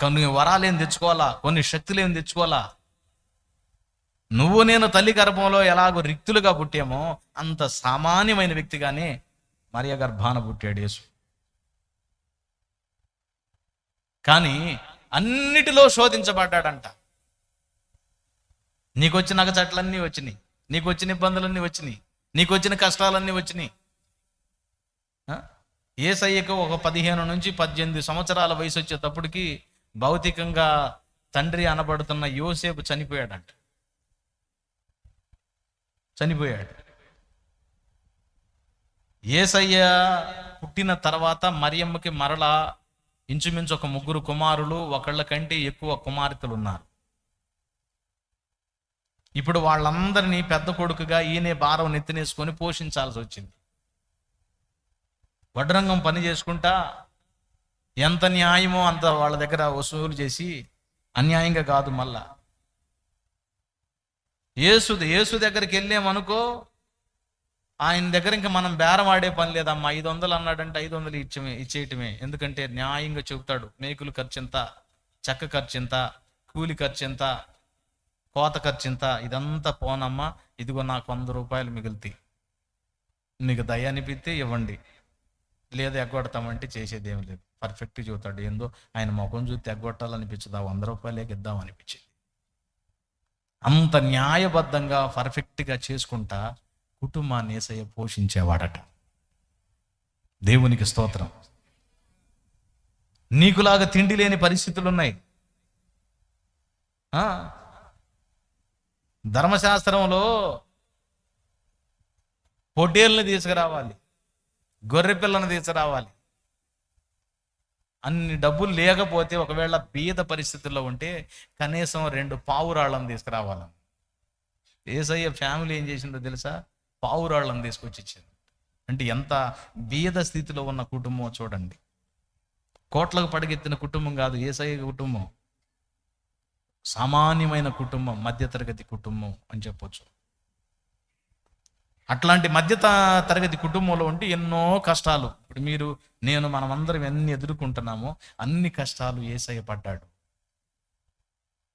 కొన్ని వరాలేం తెచ్చుకోవాలా, కొన్ని శక్తులేం తెచ్చుకోవాలా. నువ్వు నేను తల్లి గర్భంలో ఎలాగో రిక్తులుగా పుట్టామో అంత సామాన్యమైన వ్యక్తిగానే మరియ గర్భాన పుట్టాడు యేసు. కానీ అన్నిటిలో శోధించబడ్డాడంట. నీకు వచ్చిన అగచట్లన్నీ వచ్చినాయి, నీకు వచ్చిన ఇబ్బందులన్నీ వచ్చినాయి, నీకు వచ్చిన కష్టాలన్నీ వచ్చినాయి. యేసయ్యకు ఒక 15 నుంచి 18 సంవత్సరాల వయసు వచ్చేటప్పటికి భౌతికంగా తండ్రి అనబడుతున్న యోసేపు చనిపోయాడంట. యేసయ్య పుట్టిన తర్వాత మరియమ్మకి మరలా ఇంచుమించు ఒక 3 కుమారులు, ఒకళ్ళ కంటే ఎక్కువ కుమార్తెలు ఉన్నారు. ఇప్పుడు వాళ్ళందరినీ పెద్ద కొడుకుగా ఈయనే భారం నెత్తినేసుకొని పోషించాల్సి వచ్చింది. వడ్రంగం పని చేసుకుంటా ఎంత న్యాయమో అంత వాళ్ళ దగ్గర వసూలు చేసి, అన్యాయంగా కాదు. మళ్ళా యేసు దగ్గరికి వెళ్ళామనుకో, ఆయన దగ్గర ఇంకా మనం బేరం ఆడే పని లేదమ్మా. 500 అన్నాడంటే 500 ఇచ్చేయటమే. ఎందుకంటే న్యాయంగా చెబుతాడు. మేకులు ఖర్చు ఎంత, చెక్క ఖర్చు ఎంత, కూలి ఖర్చు ఎంత, కోత ఖర్చు ఎంత, ఇదంతా పోనమ్మా, ఇదిగో నాకు 100 రూపాయలు మిగులుతాయి, మీకు దయ అనిపిస్తే ఇవ్వండి, లేదా ఎగ్గొడతామంటే చేసేది ఏం లేదు. పర్ఫెక్ట్ చూస్తాడు. ఏందో ఆయన ముఖం చూస్తే ఎగ్గొట్టాలనిపించదు, 100 రూపాయలే ఇద్దాం అనిపించేది. అంత న్యాయబద్ధంగా పర్ఫెక్ట్గా చేసుకుంటా కుటుంబాన్ని యేసయ్య పోషించేవాడట. దేవునికి స్తోత్రం. నీకులాగా తిండి లేని పరిస్థితులు ఉన్నాయి. ధర్మశాస్త్రంలో పొట్టేళ్ళని తీసుకురావాలి, గొర్రె పిల్లను తీసుకురావాలి. అన్ని డబ్బులు లేకపోతే, ఒకవేళ బీద పరిస్థితుల్లో ఉంటే కనీసం 2 పావురాళ్ళను తీసుకురావాలి. యేసయ్య ఫ్యామిలీ ఏం చేసిందో తెలుసా? పావురాళ్ళను తీసుకొచ్చి ఇచ్చింది. అంటే ఎంత బీద స్థితిలో ఉన్న కుటుంబం చూడండి. కోట్లకు పడగెత్తిన కుటుంబం కాదు యేసయ్య కుటుంబం, సామాన్యమైన కుటుంబం, మధ్యతరగతి కుటుంబం అని చెప్పొచ్చు. అట్లాంటి తరగతి కుటుంబంలో ఉంటే ఎన్నో కష్టాలు, ఇప్పుడు మీరు నేను మనమందరం ఎన్ని ఎదుర్కొంటున్నామో అన్ని కష్టాలు యేసయ్య పడ్డాడు.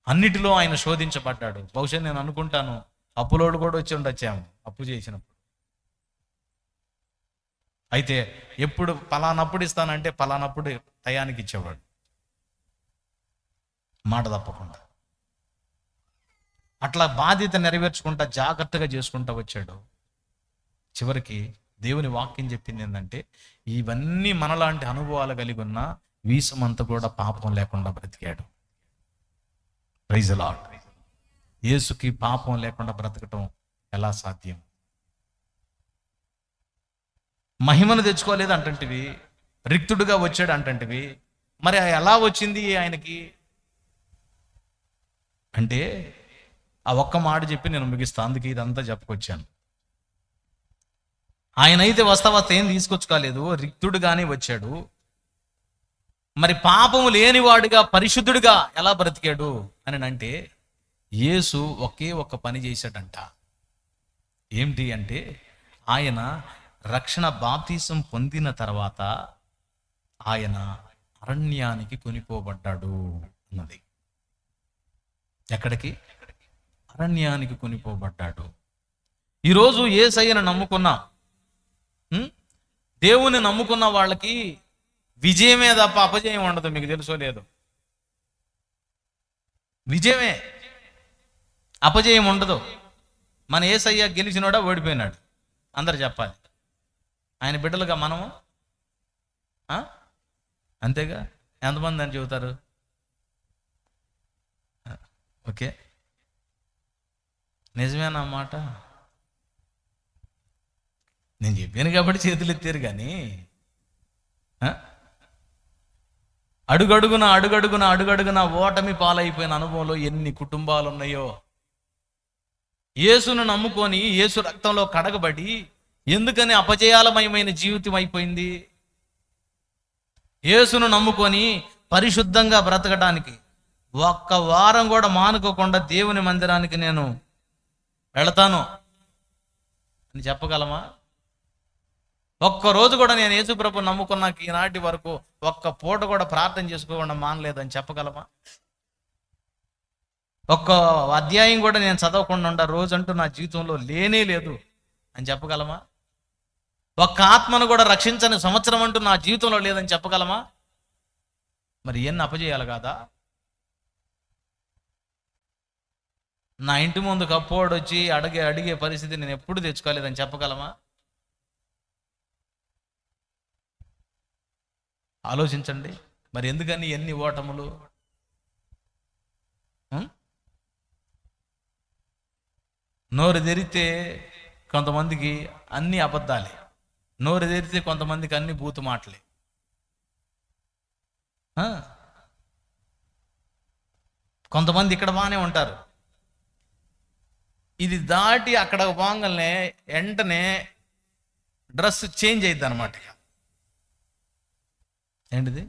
అన్నిటిలో ఆయన శోధించబడ్డాడు. బహుశా నేను అనుకుంటాను అప్పులోడు కూడా వచ్చి ఉండొచ్చాము అప్పు చేసినప్పుడు. అయితే ఎప్పుడు పలానప్పుడు ఇస్తానంటే పలానప్పుడు టయానికి ఇచ్చేవాడు, మాట తప్పకుండా. అట్లా బాధ్యత నెరవేర్చుకుంటా జాగ్రత్తగా చేసుకుంటా వచ్చాడు. చివరికి దేవుని వాక్యం చెప్పింది ఏంటంటే, ఇవన్నీ మనలాంటి అనుభవాలు కలిగి ఉన్న వీసమంతా కూడా పాపం లేకుండా బ్రతికాడు. Praise the lord. యేసుకి పాపం లేకుండా బ్రతకటం ఎలా సాధ్యం? మహిమను తెచ్చుకోలేదు అంటంటివి, రిక్తుడుగా వచ్చాడు అంటంటివి. మరి ఎలా వచ్చింది ఆయనకి అంటే, ఆ ఒక్క మాట చెప్పి నేను ముగిస్తాను. అందుకే ఇదంతా చెప్పుకొచ్చాను. ఆయనైతే వస్తా ఏం తీసుకొచ్చుకోలేదు, రిక్తుడుగానే వచ్చాడు. మరి పాపము లేనివాడుగా పరిశుద్ధుడిగా ఎలా బ్రతికాడు అని అంటే, యేసు ఒకే ఒక్క పని చేశాడంట. ఏమిటి అంటే, ఆయన రక్షణ బాప్తీసం పొందిన తర్వాత ఆయన అరణ్యానికి కొనిపోబడ్డాడు అన్నది. ఎక్కడికి? అరణ్యానికి కొనిపోబడ్డాడు. ఈరోజు యేసయ్యను నమ్ముకున్న దేవుని నమ్ముకున్న వాళ్ళకి విజయమే తప్ప అపజయం ఉండదు. మీకు తెలుసో లేదు, విజయమే, అపజయం ఉండదు. మన యేసయ్య గెలిచినోడా ఓడిపోయినాడు అందరు చెప్పాలి. ఆయన బిడ్డలుగా మనము అంతేగా. ఎంతమంది అని చెబుతారు? ఓకే, నిజమేనా మాట? నేను చెప్పాను కాబట్టి చేతులు ఎత్తారు. కానీ అడుగడుగున ఓటమి పాలైపోయిన అనుభవంలో ఎన్ని కుటుంబాలు ఉన్నాయో. యేసును నమ్ముకొని యేసు రక్తంలో కడగబడి ఎందుకని అపజయాలమయమైన జీవితం అయిపోయింది? యేసును నమ్ముకొని పరిశుద్ధంగా బ్రతకడానికి ఒక్క వారం కూడా మానుకోకుండా దేవుని మందిరానికి నేను వెళతాను అని చెప్పగలమా? ఒక్కరోజు కూడా నేను యేసుప్రభు నమ్ముకున్నాక ఈనాటి వరకు ఒక్క పూట కూడా ప్రార్థన చేసుకోకుండా మానలేదని చెప్పగలమా? ఒక్క అధ్యాయం కూడా నేను చదవకుండా ఉండ రోజంటూ నా జీవితంలో లేనే లేదు అని చెప్పగలమా? ఒక్క ఆత్మను కూడా రక్షించని సంవత్సరం అంటూ నా జీవితంలో లేదని చెప్పగలమా? మరి ఎన్ని అపజేయాలి కాదా? నా ఇంటి ముందు కప్పోడు వచ్చి అడిగే పరిస్థితి నేను ఎప్పుడు తెచ్చుకోలేదని చెప్పగలమా? ఆలోచించండి. మరి ఎందుకని ఎన్ని ఓటములు? నోరు తెరితే కొంతమందికి అన్ని అబద్ధాలే, నోరు తెరితే కొంతమందికి అన్ని బూతు మాటలే. కొంతమంది ఇక్కడ బాగానే ఉంటారు, ఇది దాటి అక్కడ పోగానే వెంటనే డ్రెస్ చేంజ్ అవుతుంది అనమాట. ఏంటిది?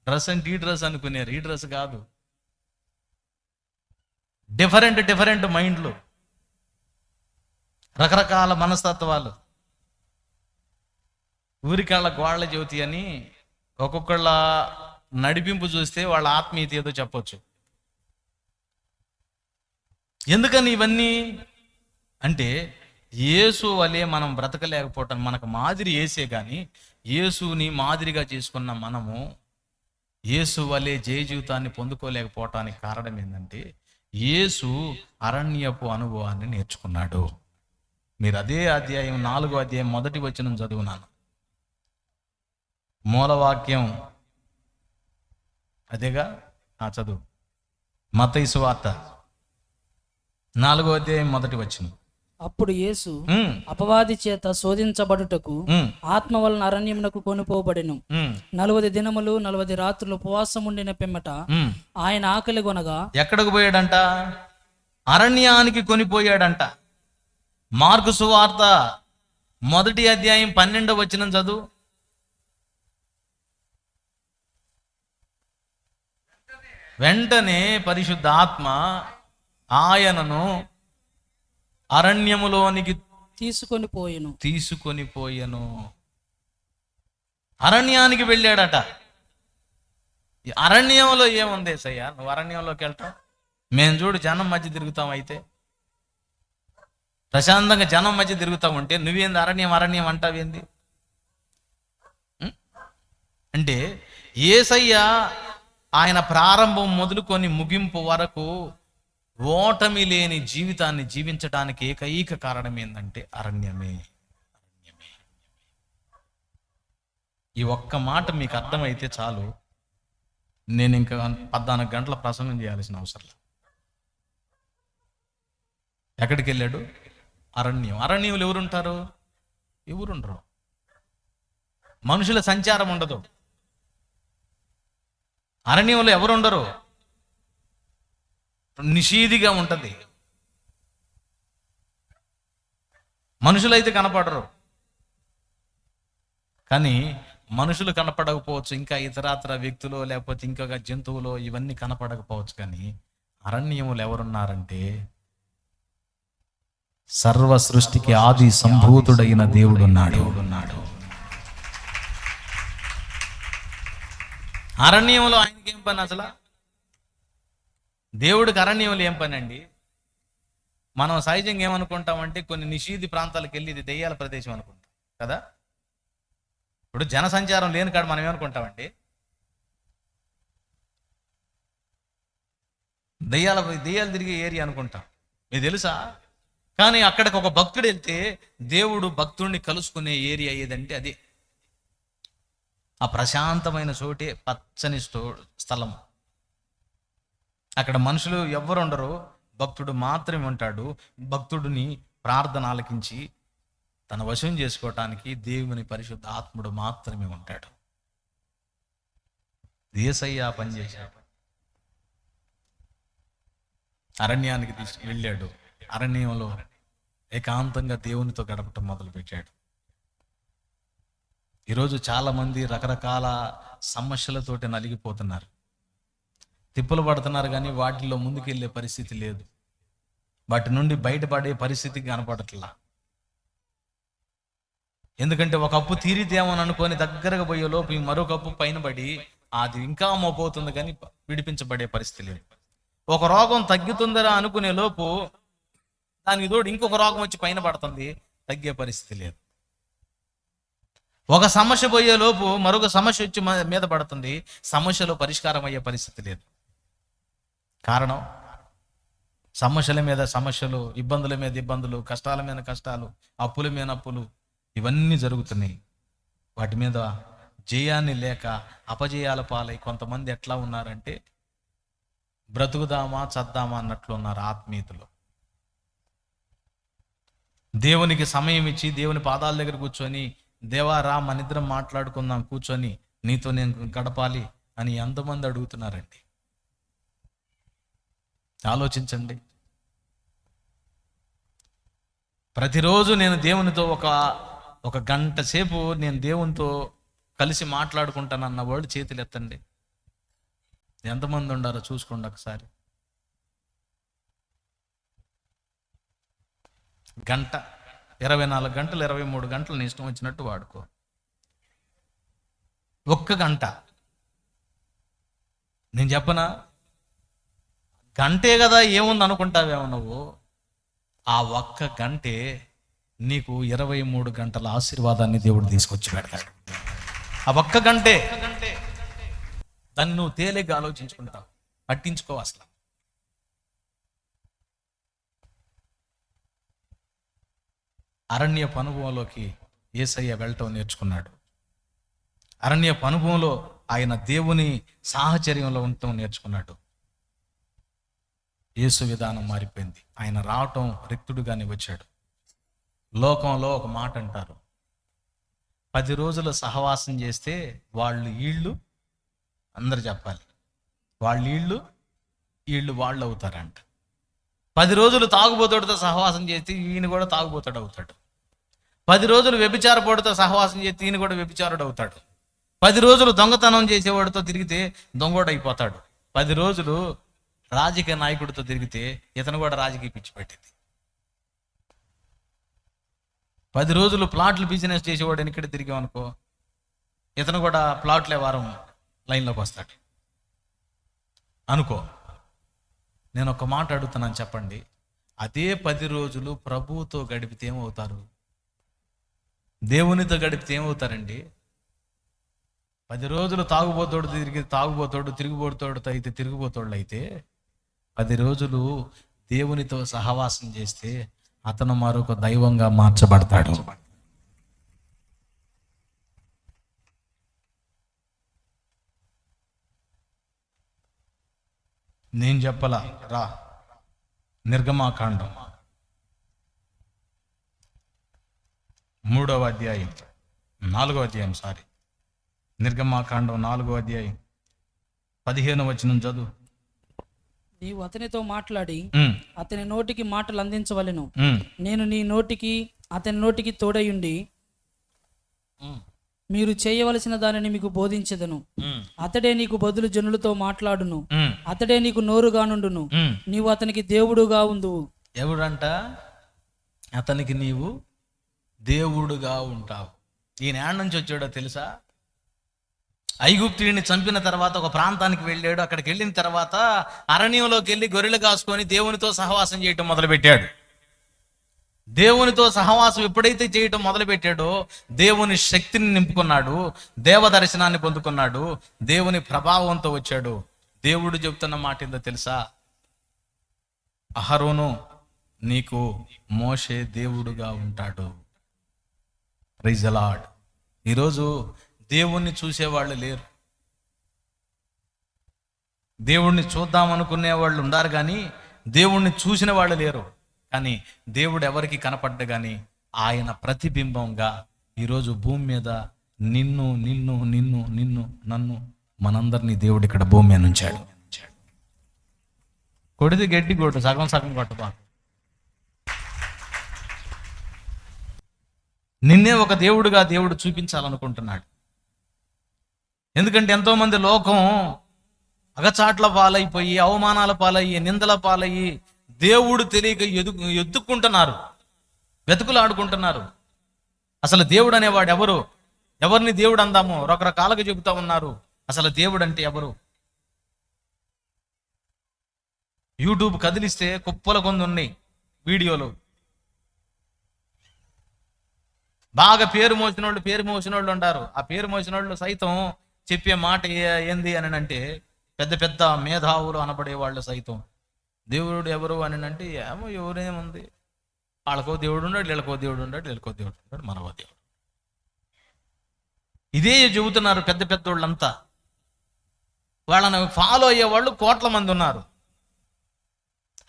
డ్రెస్ అంటే ఈ డ్రెస్ అనుకునేరు, ఈ డ్రెస్ కాదు. డిఫరెంట్ మైండ్లు, రకరకాల మనస్తత్వాలు. ఊరికాళ్ళ గోళ్ళ జ్యోతి అని ఒక్కొక్కళ్ళ నడిపింపు చూస్తే వాళ్ళ ఆత్మీయత ఏదో చెప్పొచ్చు. ఎందుకని ఇవన్నీ అంటే, యేసు వలె మనం బ్రతకలేకపోవటం, మనకు మాదిరి యేసే. కానీ యేసుని మాదిరిగా చేసుకున్న మనము యేసు వలె జయ జీవితాన్ని పొందుకోలేకపోవటానికి కారణం ఏంటంటే, యేసు అరణ్యపు అనుభవాన్ని నేర్చుకున్నాడు. మీరు అదే అధ్యాయం 4వ అధ్యాయం మొదటి వచనం చదువునాను. మూలవాక్యం అదేగా, చదువు. మత్తయి సువార్త 4వ అధ్యాయం మొదటి వచనం. అప్పుడు యేసు అపవాది చేత శోధించబడుటకు ఆత్మ వలన అరణ్యమునకు కొనుపోబడెను. 40 దినములు 40 రాత్రులు ఉపవాసం ఉండిన పిమ్మట ఆయన ఆకలి కొనగా. ఎక్కడికి పోయాడంట? అరణ్యానికి కొనిపోయాడంట. మార్కు సువార్త 1వ అధ్యాయం 12వ వచనం చదువు. వెంటనే పరిశుద్ధ ఆత్మ ఆయనను అరణ్యములోనికి తీసుకొని పోయెను. అరణ్యానికి వెళ్ళాడట. అరణ్యంలో ఏముంది సయ్యా? నువ్వు అరణ్యంలోకి వెళ్తావు? మేము చూడు జనం మధ్య తిరుగుతాం. అయితే ప్రశాంతంగా జనం మధ్య తిరుగుతాం ఉంటే నువ్వేంది అరణ్యం అరణ్యం అంటావేంది? అంటే యేసయ్య ఆయన ప్రారంభం మొదలుకొని ముగింపు వరకు ఓటమి లేని జీవితాన్ని జీవించడానికి ఏకైక కారణం ఏంటంటే అరణ్యమే. ఈ ఒక్క మాట మీకు అర్థమైతే చాలు, నేను ఇంకా 14 గంటల ప్రసంగం చేయాల్సిన అవసరం. ఎక్కడికి వెళ్ళాడు? అరణ్యం. అరణ్యంలో ఎవరుంటారు? ఎవరుండరు. మనుషుల సంచారం ఉండదు. అరణ్యంలో ఎవరుండరు. నిషీదిగా ఉంటది. మనుషులైతే కనపడరు. కానీ మనుషులు కనపడకపోవచ్చు, ఇంకా ఇతరాతర వ్యక్తులు లేకపోతే ఇంకొక జంతువులు ఇవన్నీ కనపడకపోవచ్చు, కానీ అరణ్యములు ఎవరున్నారంటే సర్వ సృష్టికి ఆది సంభూతుడైన దేవుడు ఉన్నాడు. అరణ్యంలో ఆయనకి ఏం పని అసలు? దేవుడికి అరణ్యంలో ఏం పని అండి? మనం సహజంగా ఏమనుకుంటామంటే కొన్ని నిషీధి ప్రాంతాలకు వెళ్ళి ఇది దెయ్యాల ప్రదేశం అనుకుంటాం కదా. ఇప్పుడు జనసంచారం లేని కాడ మనం ఏమనుకుంటామండి? దెయ్యాలు తిరిగే ఏరియా అనుకుంటాం. మీకు తెలుసా? కానీ అక్కడికి ఒక భక్తుడు వెళ్తే దేవుడు భక్తుడిని కలుసుకునే ఏరియా ఏదంటే అదే. ఆ ప్రశాంతమైన చోటే పచ్చని స్థలం. అక్కడ మనుషులు ఎవ్వరు ఉండరు, భక్తుడు మాత్రమే ఉంటాడు. భక్తుడిని ప్రార్థన ఆలకించి తన వశం చేసుకోవటానికి దేవుని పరిశుద్ధ ఆత్ముడు మాత్రమే ఉంటాడు. యేసయ్య పనిచేశాడు. అరణ్యానికి వెళ్ళాడు. అరణ్యంలో ఏకాంతంగా దేవునితో గడపటం మొదలుపెట్టాడు. ఈరోజు చాలా మంది రకరకాల సమస్యలతోటి నలిగిపోతున్నారు, తిప్పులు పడుతున్నారు, కానీ వాటిల్లో ముందుకెళ్ళే పరిస్థితి లేదు. వాటి నుండి బయటపడే పరిస్థితి కనపడట్లా. ఎందుకంటే ఒక అప్పు తీరితేమని అనుకొని దగ్గరగా పోయే లోపు మరొక అప్పు పైన పడి అది ఇంకా మోపోతుంది, కానీ విడిపించబడే పరిస్థితి లేదు. ఒక రోగం తగ్గుతుందరా అనుకునే లోపు దానికి తోడు ఇంకొక రోగం వచ్చి పైన పడుతుంది, తగ్గే పరిస్థితి లేదు. ఒక సమస్య పోయే లోపు మరొక సమస్య వచ్చి మీద పడుతుంది, సమస్యలో పరిష్కారం అయ్యే పరిస్థితి లేదు. కారణం సమస్యల మీద సమస్యలు, ఇబ్బందుల మీద ఇబ్బందులు, కష్టాల మీద కష్టాలు, అప్పుల మీద అప్పులు, ఇవన్నీ జరుగుతున్నాయి. వాటి మీద జయాన్ని లేక అపజయాల పాలై కొంతమంది ఎట్లా ఉన్నారంటే బ్రతుకుదామా చద్దామా అన్నట్లు ఉన్నారు ఆత్మీయతలో. దేవునికి సమయం ఇచ్చి దేవుని పాదాల దగ్గర కూర్చొని, దేవా రా మనిద్దరం మాట్లాడుకుందాం, కూర్చొని నీతో నేను గడపాలి అని ఎంతమంది అడుగుతున్నారండి? ఆలోచించండి. ప్రతిరోజు నేను దేవునితో ఒక గంట సేపు నేను దేవునితో కలిసి మాట్లాడుకుంటానన్న వాళ్ళు చేతులు ఎత్తండి. ఎంతమంది ఉండారో చూసుకోండి ఒకసారి. గంట, 24 గంటలు, 23 గంటలు నీ ఇష్టం వచ్చినట్టు వాడుకో. ఒక్క గంట నేను చెప్పనా? గంటే కదా ఏముంది అనుకుంటావేమో నువ్వు. ఆ ఒక్క గంటే నీకు 23 గంటల ఆశీర్వాదాన్ని దేవుడు తీసుకొచ్చి పెడతాడు. ఆ ఒక్క గంటే దాన్ని నువ్వు తేలిగ్గా ఆలోచించుకుంటావు, పట్టించుకో. అసలు అరణ్యపు అనుభవంలోకి యేసయ్య వెళ్ళటం నేర్చుకున్నాడు. అరణ్యపు అనుభవంలో ఆయన దేవుని సాహచర్యంలో ఉండటం నేర్చుకున్నాడు. యేసు విధానం మారిపోయింది. ఆయన రావటం రిక్తుడుగానే వచ్చాడు. లోకంలో ఒక మాట అంటారు, 10 రోజులు సహవాసం చేస్తే వాళ్ళు వీళ్ళు, అందరు చెప్పాలి, వాళ్ళు వీళ్ళు వాళ్ళు అవుతారంట. 10 రోజులు తాగుబోతుడితో సహవాసం చేస్తే ఈయన కూడా తాగుబోతుడు అవుతాడు. 10 రోజులు వ్యభిచారపోడితో సహవాసం చేస్తే ఈయన కూడా వ్యభిచారుడు అవుతాడు. 10 రోజులు దొంగతనం చేసేవాడితో తిరిగితే దొంగోడు అయిపోతాడు. 10 రోజులు రాజకీయ నాయకుడితో తిరిగితే ఇతను కూడా రాజకీయ పిచ్చి పెట్టింది. 10 రోజులు ప్లాట్లు బిజినెస్ చేసేవాడు ఇక్కడ తిరిగామనుకో, ఇతను కూడా ప్లాట్లే వారం లైన్లోకి వస్తాడు అనుకో. నేను ఒక మాట అడుగుతున్నాను, చెప్పండి, అదే 10 రోజులు ప్రభువుతో గడిపితే ఏమవుతారు? దేవునితో గడిపితే ఏమవుతారండి? 10 రోజులు తాగుబోతోడు తిరిగిపోతాడు అయితే తిరిగిపోతాడు అయితే 10 రోజులు దేవునితో సహవాసం చేస్తే అతను మరొక దైవంగా మార్చబడతాడు. నేను చెప్పలా, రా, నిర్గమాకాండం 3వ అధ్యాయం 4వ అధ్యాయం నిర్గమాకాండం 4వ అధ్యాయం 15వ వచనం చదువు. నీవు అతనితో మాట్లాడి అతని నోటికి మాటలు అందించవలెను. నేను నీ నోటికి అతని నోటికి తోడయుండి మీరు చేయవలసిన దానిని మీకు బోధించెదను. అతడే నీకు బదులు జనులతో మాట్లాడును. అతడే నీకు నోరుగా నుండును. నీవు అతనికి దేవుడుగా ఉందువు. ఎవడంట? అతనికి నీవు దేవుడుగా ఉంటావు. ఈయన ఏడ నుంచి వచ్చాడో తెలుసా? ఐగుప్తుడిని చంపిన తర్వాత ఒక ప్రాంతానికి వెళ్ళాడు. అక్కడికి వెళ్ళిన తర్వాత అరణ్యంలోకి వెళ్ళి గొర్రెలు కాసుకొని దేవునితో సహవాసం చేయటం మొదలుపెట్టాడు. దేవునితో సహవాసం ఎప్పుడైతే చేయటం మొదలుపెట్టాడో దేవుని శక్తిని నింపుకున్నాడు, దేవ దర్శనాన్ని పొందుకున్నాడు, దేవుని ప్రభావంతో వచ్చాడు. దేవుడు చెప్తున్న మాట ఏందో తెలుసా? అహరోను నీకు మోషే దేవుడుగా ఉంటాడు. Praise the Lord. ఈరోజు దేవుణ్ణి చూసేవాళ్ళు లేరు. దేవుణ్ణి చూద్దామనుకునే వాళ్ళు ఉన్నారు కానీ దేవుణ్ణి చూసిన వాళ్ళు లేరు. కానీ దేవుడు ఎవరికి కనపడ్డ కానీ ఆయన ప్రతిబింబంగా ఈరోజు భూమి మీద నిన్ను నిన్ను నిన్ను నిన్ను నన్ను మనందరినీ దేవుడు ఇక్కడ భూమి మీద ఉంచాడు. కొడిది గడ్డి కొట్టు, సగం సగం కొట్టబా. నిన్నే ఒక దేవుడుగా దేవుడు చూపించాలనుకుంటున్నాడు. ఎందుకంటే ఎంతోమంది లోకం అగచాట్ల పాలైపోయి, అవమానాల పాలయ్యి, నిందల పాలయ్యి, దేవుడు తెలియక ఎత్తుక్కుంటున్నారు, వెతుకులాడుకుంటున్నారు. అసలు దేవుడు అనేవాడు ఎవరు? ఎవరిని దేవుడు అందాము రకరకాలుగా చెబుతా ఉన్నారు. అసలు దేవుడు అంటే ఎవరు? యూట్యూబ్ కదిలిస్తే కుప్పల కొంది ఉన్నాయి వీడియోలు. బాగా పేరు మోసిన వాళ్ళు ఉంటారు. ఆ పేరు మోసిన వాళ్ళు సైతం చెప్పే మాట ఏంది అని అంటే, పెద్ద పెద్ద మేధావులు అనబడే వాళ్ళు సైతం దేవుడు ఎవరు అని అంటే, ఏమో ఎవరేముంది, వాళ్ళకో దేవుడు ఉన్నాడు, వీళ్ళకో దేవుడు ఉన్నాడు, వీళ్ళకో దేవుడు ఉన్నాడు, మనవో దేవుడు. ఇదే చెబుతున్నారు పెద్ద పెద్ద వాళ్ళంతా. వాళ్ళని ఫాలో అయ్యేవాళ్ళు కోట్ల మంది ఉన్నారు.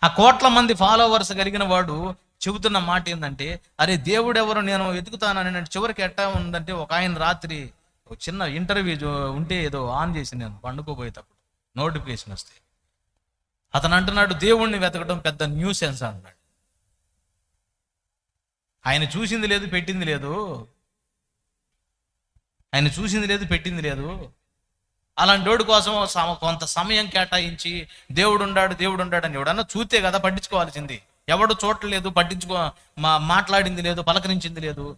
ఆ కోట్ల మంది ఫాలోవర్స్ కలిగిన వాడు చెబుతున్న మాట ఏంటంటే, అరే దేవుడు ఎవరు నేను వెతుకుతానని అంటే, చివరికి ఎట్టా ఉందంటే, ఒక ఆయన రాత్రి ఒక చిన్న ఇంటర్వ్యూ ఉంటే ఏదో ఆన్ చేసి నేను పండుకోబోయేటప్పుడు నోటిఫికేషన్ వస్తే అతను అంటున్నాడు, దేవుణ్ణి వెతకడం పెద్ద న్యూసెన్స్ అన్నాడు. ఆయన చూసింది లేదు, పెట్టింది లేదు. ఆయన చూసింది లేదు, పెట్టింది లేదు. అలాంటి వాడి కోసం కొంత సమయం కేటాయించి దేవుడు ఉన్నాడు అని ఎవడన్నా చూస్తే కదా పట్టించుకోవాల్సింది. ఎవడు చూడలేదు, మాట్లాడింది లేదు, పలకరించింది లేదు.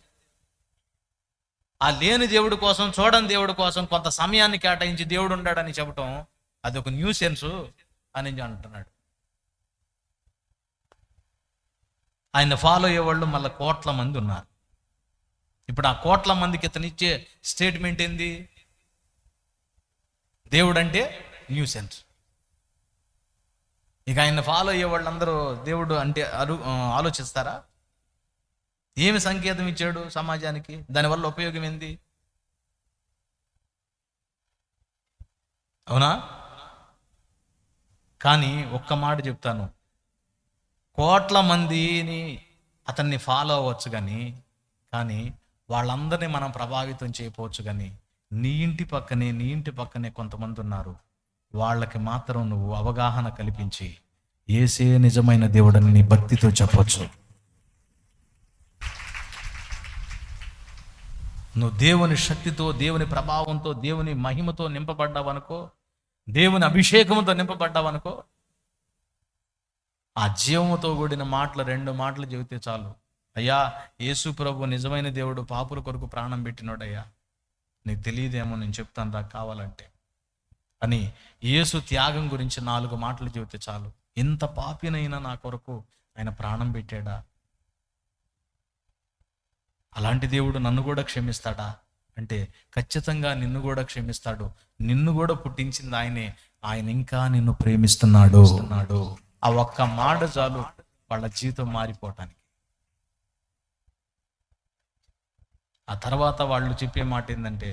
ఆ లేని దేవుడి కోసం, చూడని దేవుడి కోసం కొంత సమయాన్ని కేటాయించి దేవుడు ఉన్నాడని చెప్పటం అది ఒక న్యూసెన్స్ అని అంటున్నాడు. ఆయన ఫాలో అయ్యేవాళ్ళు మళ్ళీ కోట్ల మంది ఉన్నారు. ఇప్పుడు ఆ కోట్ల మందికి ఇతనిచ్చే స్టేట్మెంట్ ఏంది? దేవుడు అంటే న్యూసెన్స్. ఇక ఆయన ఫాలో అయ్యే వాళ్ళందరూ దేవుడు అంటే ఆలోచిస్తారా? ఏమి సంకేతం ఇచ్చాడు సమాజానికి? దానివల్ల ఉపయోగం ఏంది? అవునా? కానీ ఒక్క మాట చెప్తాను, కోట్ల మందిని అతన్ని ఫాలో అవ్వచ్చు కానీ వాళ్ళందరినీ మనం ప్రభావితం చేయకపోవచ్చు. కానీ నీ ఇంటి పక్కనే కొంతమంది ఉన్నారు, వాళ్ళకి మాత్రం నువ్వు అవగాహన కల్పించి యేసే నిజమైన దేవుడని నీ భక్తితో చెప్పొచ్చు. నువ్వు దేవుని శక్తితో, దేవుని ప్రభావంతో, దేవుని మహిమతో నింపబడ్డావనుకో, దేవుని అభిషేకంతో నింపబడ్డావనుకో, ఆ జీవముతో కూడిన మాటలు 2 మాటలు చెబితే చాలు. అయ్యా, యేసు ప్రభు నిజమైన దేవుడు, పాపుల కొరకు ప్రాణం పెట్టినోడయ్యా, నీకు తెలియదేమో, నేను చెప్తాను రా కావాలంటే అని యేసు త్యాగం గురించి 4 మాటలు చెబితే చాలు. ఎంత పాపినైనా నా కొరకు ఆయన ప్రాణం పెట్టాడా? అలాంటి దేవుడు నన్ను కూడా క్షమిస్తాడా అంటే ఖచ్చితంగా నిన్ను కూడా క్షమిస్తాడు. నిన్ను కూడా పుట్టించింది ఆయనే. ఆయన ఇంకా నిన్ను ప్రేమిస్తున్నాడు. ఆ ఒక్క మాట చాలు వాళ్ళ జీవితం మారిపోవటానికి. ఆ తర్వాత వాళ్ళు చెప్పే మాట ఏంటంటే,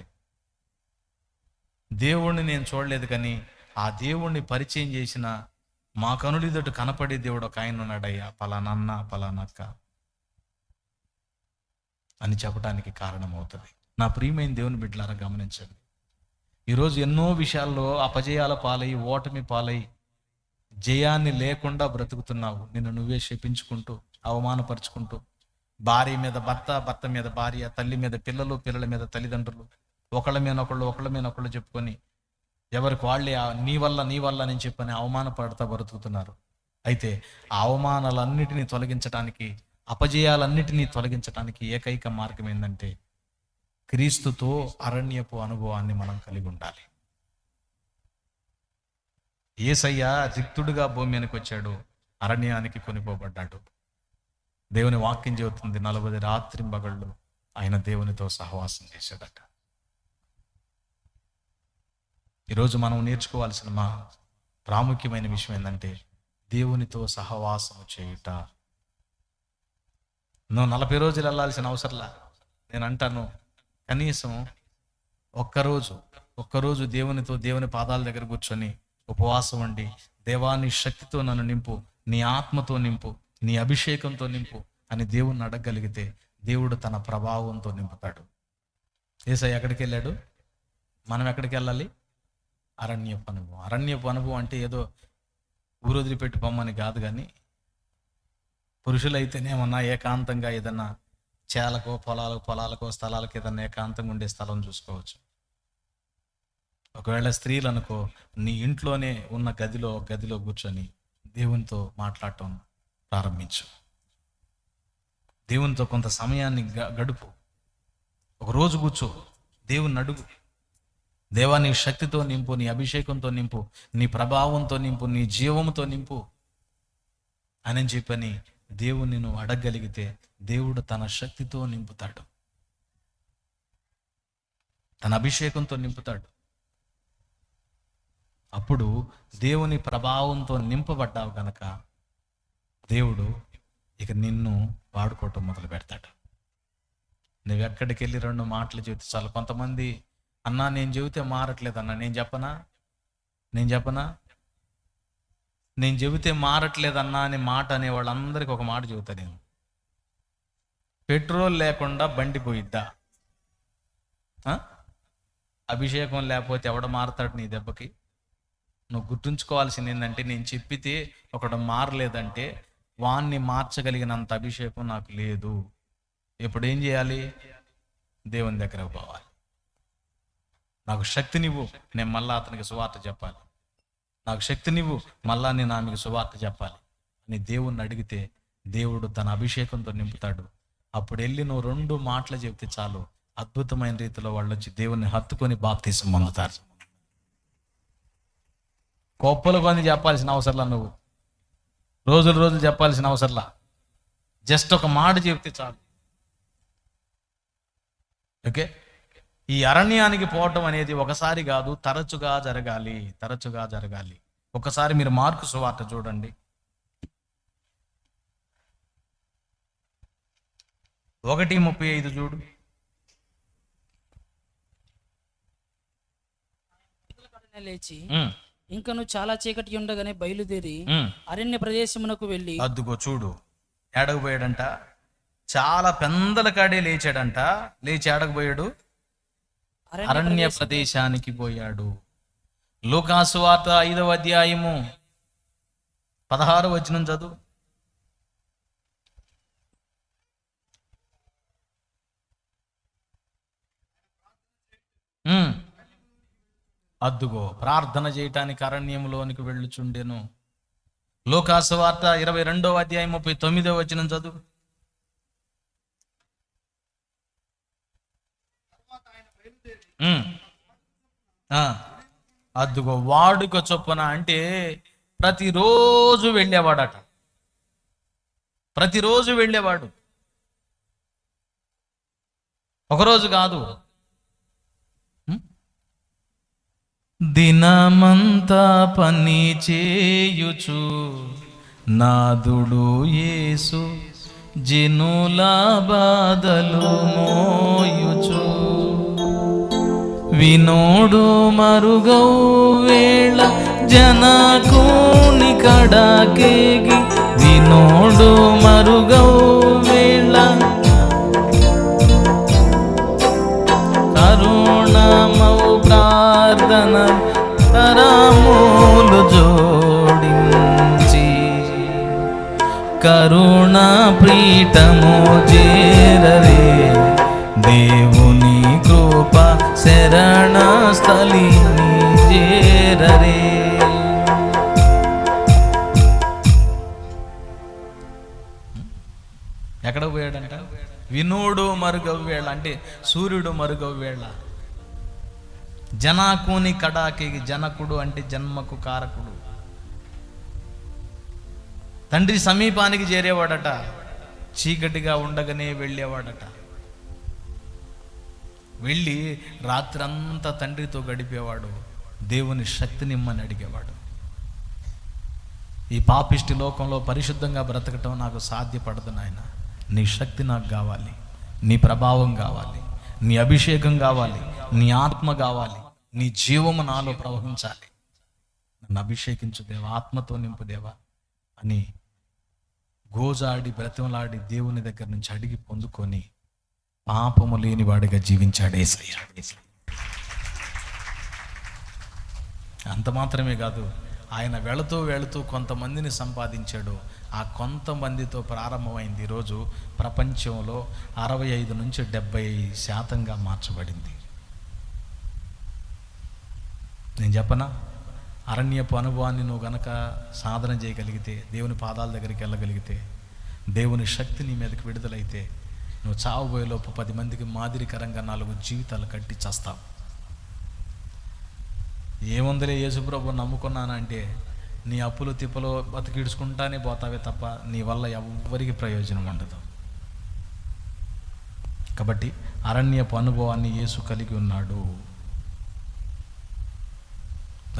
దేవుణ్ణి నేను చూడలేదు కానీ ఆ దేవుణ్ణి పరిచయం చేసిన మా కనులిదట కనపడే దేవుడు ఒక ఆయన ఉన్నాడయ్యా, పలానన్న పలానక్క అని చెప్పడానికి కారణమవుతుంది. నా ప్రియమైన దేవుని బిడ్డలారా గమనించండి, ఈరోజు ఎన్నో విషయాల్లో అపజయాల పాలై, ఓటమి పాలై, జయాన్ని లేకుండా బ్రతుకుతున్నావు. నిన్ను నువ్వే శపించుకుంటూ, అవమానపరుచుకుంటూ, భార్య మీద భర్త, భర్త మీద భార్య, తల్లి మీద పిల్లలు, పిల్లల మీద తల్లిదండ్రులు, ఒకళ్ళ మీద ఒకళ్ళు చెప్పుకొని ఎవరికి వాళ్ళే నీ వల్ల అని చెప్పని అవమానపడతా బ్రతుకుతున్నారు. అయితే ఆ అవమానాలన్నిటినీ తొలగించడానికి, అపజయాలన్నిటినీ తొలగించడానికి ఏకైక మార్గం ఏంటంటే క్రీస్తుతో అరణ్యపు అనుభవాన్ని మనం కలిగి ఉండాలి. యేసయ్య రిక్తుడుగా భూమి మీదకి వచ్చాడు, అరణ్యానికి కొనిపోబడ్డాడు. దేవుని వాక్యం చెబుతుంది 40 రాత్రింబగళ్ళు ఆయన దేవునితో సహవాసం చేశాడట. ఈరోజు మనం నేర్చుకోవాల్సిన మా ప్రాముఖ్యమైన విషయం ఏంటంటే దేవునితో సహవాసం చేయుట. నువ్వు 40 రోజులు వెళ్ళాల్సిన అవసరంలా. నేను అంటాను, కనీసం ఒక్కరోజు దేవునితో, దేవుని పాదాల దగ్గర కూర్చొని ఉపవాసం ఉండి, దేవా నీ శక్తితో నన్ను నింపు, నీ ఆత్మతో నింపు, నీ అభిషేకంతో నింపు అని దేవుణ్ణి అడగగలిగితే దేవుడు తన ప్రభావంతో నింపుతాడు. యేసయ్య ఎక్కడికి వెళ్ళాడు? మనం ఎక్కడికి వెళ్ళాలి? అరణ్యపు అనుభవం. అరణ్యపు అనుభవం అంటే ఏదో ఊరొదిలిపెట్టి పొమ్మని కాదు, కానీ పురుషులైతేనేమన్నా ఏకాంతంగా ఏదన్నా చేలకో పొలాలకో స్థలాలకు ఏదన్నా ఏకాంతంగా ఉండే స్థలం చూసుకోవచ్చు. ఒకవేళ స్త్రీలు అనుకో, నీ ఇంట్లోనే ఉన్న గదిలో కూర్చొని దేవునితో మాట్లాడటం ప్రారంభించు. దేవునితో కొంత సమయాన్ని గడుపు. ఒక రోజు కూర్చో, దేవుని అడుగు, దేవా నీ శక్తితో నింపు, నీ అభిషేకంతో నింపు, నీ ప్రభావంతో నింపు, నీ జీవంతో నింపు అని చెప్పని దేవుని నువ్వు అడగగలిగితే దేవుడు తన శక్తితో నింపుతాడు, తన అభిషేకంతో నింపుతాడు. అప్పుడు దేవుని ప్రభావంతో నింపబడ్డావు కనుక దేవుడు ఇక నిన్ను వాడుకోవటం మొదలు పెడతాడు. నువ్వు ఎక్కడికి వెళ్ళి 2 మాటలు చెబితే చాలు. కొంతమంది, అన్నా నేను చెబితే మారట్లేదు అన్నా, నేను చెబితే మారట్లేదన్నా అనే మాట అనే వాళ్ళందరికీ ఒక మాట చెబుతా నేను. పెట్రోల్ లేకుండా బండి పోయిద్దా? అభిషేకం లేకపోతే ఎవడ మారతాడు నీ దెబ్బకి? నువ్వు గుర్తుంచుకోవాల్సింది ఏంటంటే, నేను చెప్పితే ఒకడు మారలేదంటే వాణ్ణి మార్చగలిగినంత అభిషేకం నాకు లేదు. ఇప్పుడు ఏం చేయాలి? దేవుని దగ్గరకు పోవాలి. నాకు శక్తినివ్వు, నేను మళ్ళా అతనికి సువార్త చెప్పాలి. నాకు శక్తినివ్వు, మళ్ళా నేను ఆమెకు సువార్త చెప్పాలి అని దేవుణ్ణి అడిగితే దేవుడు తన అభిషేకంతో నింపుతాడు. అప్పుడు వెళ్ళి నువ్వు 2 మాటలు చెప్తే చాలు, అద్భుతమైన రీతిలో వాళ్ళు వచ్చి దేవుణ్ణి హత్తుకొని బాప్తీసం పొందుతారు. గొప్పలు కొని చెప్పాల్సిన అవసరంలా, నువ్వు రోజులు చెప్పాల్సిన అవసరంలా, జస్ట్ ఒక మాట చెప్తే చాలు. ఓకే, ఈ అరణ్యానికి పోవటం అనేది ఒకసారి కాదు, తరచుగా జరగాలి. ఒకసారి మీరు మార్కు సువార్త చూడండి. 1:35 చూడు. లేచి ఉమ్, ఇంకను చాలా చీకటి ఉండగానే బయలుదేరి ఉమ్. అరణ్య ప్రదేశమునకు వెళ్ళి అద్దుగో చూడు, ఏడకపోయాడంట, చాలా పెందల కాడే లేచాడంట. లేచి ఏడకపోయాడు, అరణ్య ప్రదేశానికి పోయాడు. లూకాసు వార్త 5వ అధ్యాయము 16వ వచనం చదువు. అద్దుగో ప్రార్థన చేయటానికి అరణ్యంలోనికి వెళ్ళుచుండెను. లూకాసు వార్త 22వ అధ్యాయం 39వ వచనం చదువు. అద్దుగో వాడుక చొప్పున అంటే ప్రతిరోజు వెళ్ళేవాడట. ప్రతిరోజు వెళ్ళేవాడు, ఒకరోజు కాదు. దినమంతా పని చేయుచు నాదుడు యేసు జనుల బాధలు మోయుచు వినోడు మరుగౌ వేళ జనకుని కడకేగి వినోడు మరుగౌ వేళ కరుణమౌ ప్రార్థన కరములు జోడించి కరుణ ప్రీతము చేరరే దేవుని కృప శరణ స్థలిని చేరరే. ఎక్కడ పోయాడంట? వినోడు మరుగవ్వేళ అంటే సూర్యుడు మరుగవ్వేళ. జనకుని కడాకి, జనకుడు అంటే జన్మకు కారకుడు. తండ్రి సమీపానికి చేరేవాడట, చీకటిగా ఉండగానే వెళ్ళేవాడట. వెళ్ళి రాత్రంతా తండ్రితో గడిపేవాడు, దేవుని శక్తినిమ్మని అడిగేవాడు. ఈ పాపిష్టి లోకంలో పరిశుద్ధంగా బ్రతకటం నాకు సాధ్యపడదు నాయన, నీ శక్తి నాకు కావాలి, నీ ప్రభావం కావాలి, నీ అభిషేకం కావాలి, నీ ఆత్మ కావాలి, నీ జీవము నాలో ప్రవహించాలి. నన్ను అభిషేకించు దేవా, ఆత్మతో నింపు దేవా అని గోజాడి బ్రతిమలాడి దేవుని దగ్గర నుంచి అడిగి పొందుకొని పాపము లేనివాడిగా జీవించాడు యేసయ్య. అంత మాత్రమే కాదు, ఆయన వెళుతూ కొంతమందిని సంపాదించాడు. ఆ కొంతమందితో ప్రారంభమైంది ఈరోజు ప్రపంచంలో 65 నుంచి 70% మార్చబడింది. నేను చెప్పనా, అరణ్యపు అనుభవాన్ని నువ్వు గనక సాధన చేయగలిగితే, దేవుని పాదాల దగ్గరికి వెళ్ళగలిగితే, దేవుని శక్తి నీ మీదకి విడుదలైతే, నువ్వు చావబోయేలోపు 10 మందికి మాదిరికరంగా 4 జీవితాలు కట్టి చస్తావు. ఏముందిలే యేసుప్రభు నమ్ముకున్నానంటే నీ అప్పులు తిప్పలు బతికిడ్చుకుంటానే పోతావే తప్ప నీ వల్ల ఎవ్వరికి ప్రయోజనం ఉండదు. కాబట్టి అరణ్యపు అనుభవాన్ని యేసు కలిగి ఉన్నాడు.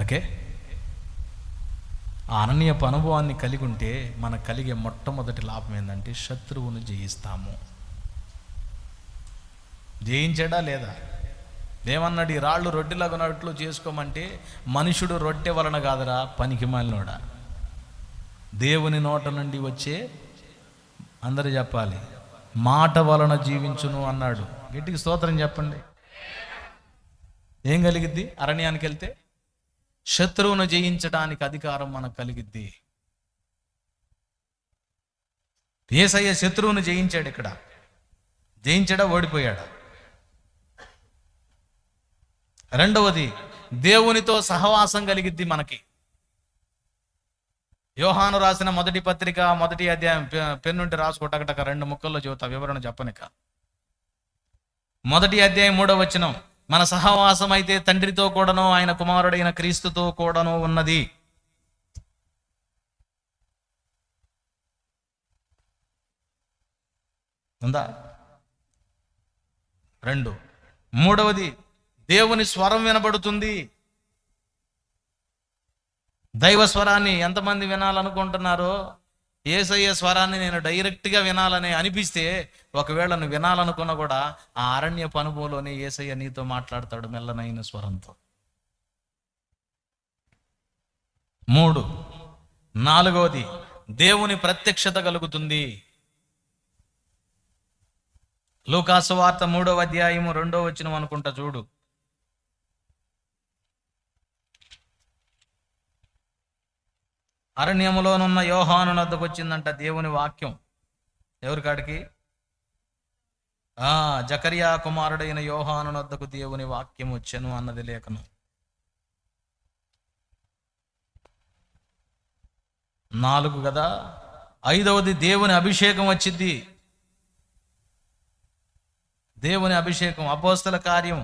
ఓకే, ఆ అరణ్యపు అనుభవాన్ని కలిగి ఉంటే మనకు కలిగే మొట్టమొదటి లాభం ఏంటంటే శత్రువును జయిస్తాము. జయించాడా లేదా? ఏమన్నాడు? ఈ రాళ్ళు రొట్టెలాగున్నట్లు చేసుకోమంటే మనుషుడు రొట్టె వలన కాదురా పనికి మాలినోడా, దేవుని నోట నుండి వచ్చే, అందరూ చెప్పాలి, మాట వలన జీవించును అన్నాడు. గట్టికి స్తోత్రం చెప్పండి. ఏం కలిగిద్ది? అరణ్యానికి వెళ్తే శత్రువును జయించడానికి అధికారం మనకు కలిగిద్ది. యేసయ్య శత్రువును జయించాడు. ఇక్కడ జయించాడా, ఓడిపోయాడా? రెండవది, దేవునితో సహవాసం కలిగిద్ది మనకి. యోహాను రాసిన మొదటి పత్రిక 1వ అధ్యాయం పెన్నుంటి రాసుకోటకటక 2 ముక్కల్లో చెబుతా, వివరణ చెప్పనిక. 1వ అధ్యాయం 3వ వచనం, మన సహవాసం అయితే తండ్రితో కూడాను ఆయన కుమారుడైన క్రీస్తుతో కూడాను ఉన్నది. ఉందా? 2. మూడవది, దేవుని స్వరం వినబడుతుంది. దైవ స్వరాన్ని ఎంతమంది వినాలనుకుంటున్నారో యేసయ్య స్వరాన్ని నేను డైరెక్ట్గా వినాలని అనిపిస్తే, ఒకవేళ నువ్వు వినాలనుకున్నా కూడా ఆ అరణ్యపు అనుభవంలోనే యేసయ్య నీతో మాట్లాడతాడు మెల్లనైన స్వరంతో. 3, 4వది దేవుని ప్రత్యక్షత కలుగుతుంది. లూకాసు వార్త 3వ అధ్యాయము 2వ వచనం అనుకుంటా చూడు. అరణ్యములోనున్న యోహాను వద్దకు వచ్చిందంట దేవుని వాక్యం. ఎవరి కాడికి? జకరియా కుమారుడైన యోహాను వద్దకు దేవుని వాక్యం వచ్చెను అన్నది లేఖనం. 4 కదా. 5వది దేవుని అభిషేకం వచ్చింది. దేవుని అభిషేకం అపోస్తల కార్యం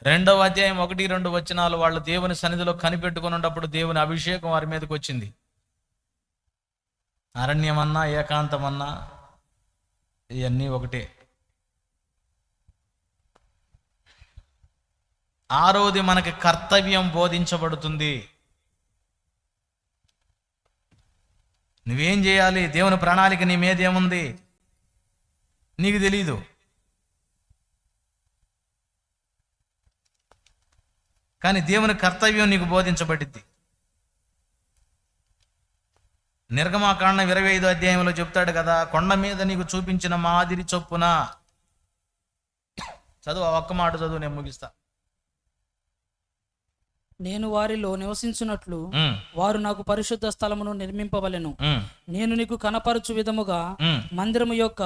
2వ అధ్యాయం 1-2 వచనాలు. వాళ్ళు దేవుని సన్నిధిలో కనిపెట్టుకున్నప్పుడు దేవుని అభిషేకం వారి మీదకి వచ్చింది. అరణ్యమన్నా ఏకాంతమన్నా ఇవన్నీ ఒకటే. 6వది మనకి కర్తవ్యం బోధించబడుతుంది. నువ్వేం చేయాలి, దేవుని ప్రణాళిక నీ మీద ఏముంది నీకు తెలీదు. కానీ దేవుని కర్తవ్యం నీకు బోధించబడిద్ది. నిర్గమాకాండం 25వ అధ్యాయంలో చెప్తాడు కదా, కొండ మీద నీకు చూపించిన మాదిరి చొప్పున. చదువు, ఒక్క మాట చదువు, నేను ముగిస్తా. నేను వారిలో నివసించున్నట్లు వారు నాకు పరిశుద్ధ స్థలమును నిర్మింపవలెను. నేను నీకు కనపరచు విధముగా మందిరము యొక్క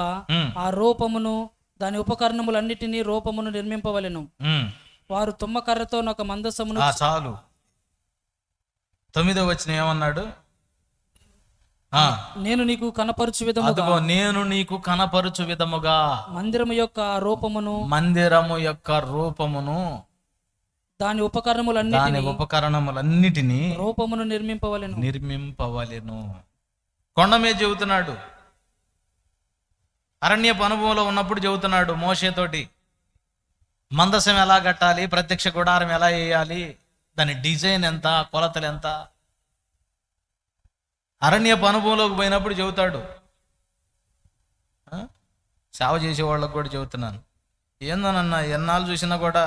ఆ రూపమును దాని ఉపకరణములన్నిటినీ రూపమును నిర్మింపవలెను. వారు తుమ్మకర్రతో ఒక మందసమును. చాలు. 9వ వచనం ఏమన్నాడు? నేను నీకు కనపరచు విధముగా, నేను నీకు కనపరచు విధముగా మందిరము యొక్క రూపమును దాని ఉపకరణములన్నిటినీ రూపమును నిర్మింపవలెను. కొండ మీద చెబుతున్నాడు. అరణ్యపు అనుభవంలో ఉన్నప్పుడు చెబుతున్నాడు మోషేతోటి, మందసం ఎలా కట్టాలి, ప్రత్యక్ష గుడారం ఎలా వేయాలి, దాని డిజైన్ ఎంత, కొలతలు ఎంత. అరణ్యపు అనుభవంలోకి పోయినప్పుడు చెబుతాడు. సేవ చేసే వాళ్ళకు కూడా చెబుతున్నాను, ఏందోనన్నా ఎన్నాళ్ళు చూసినా కూడా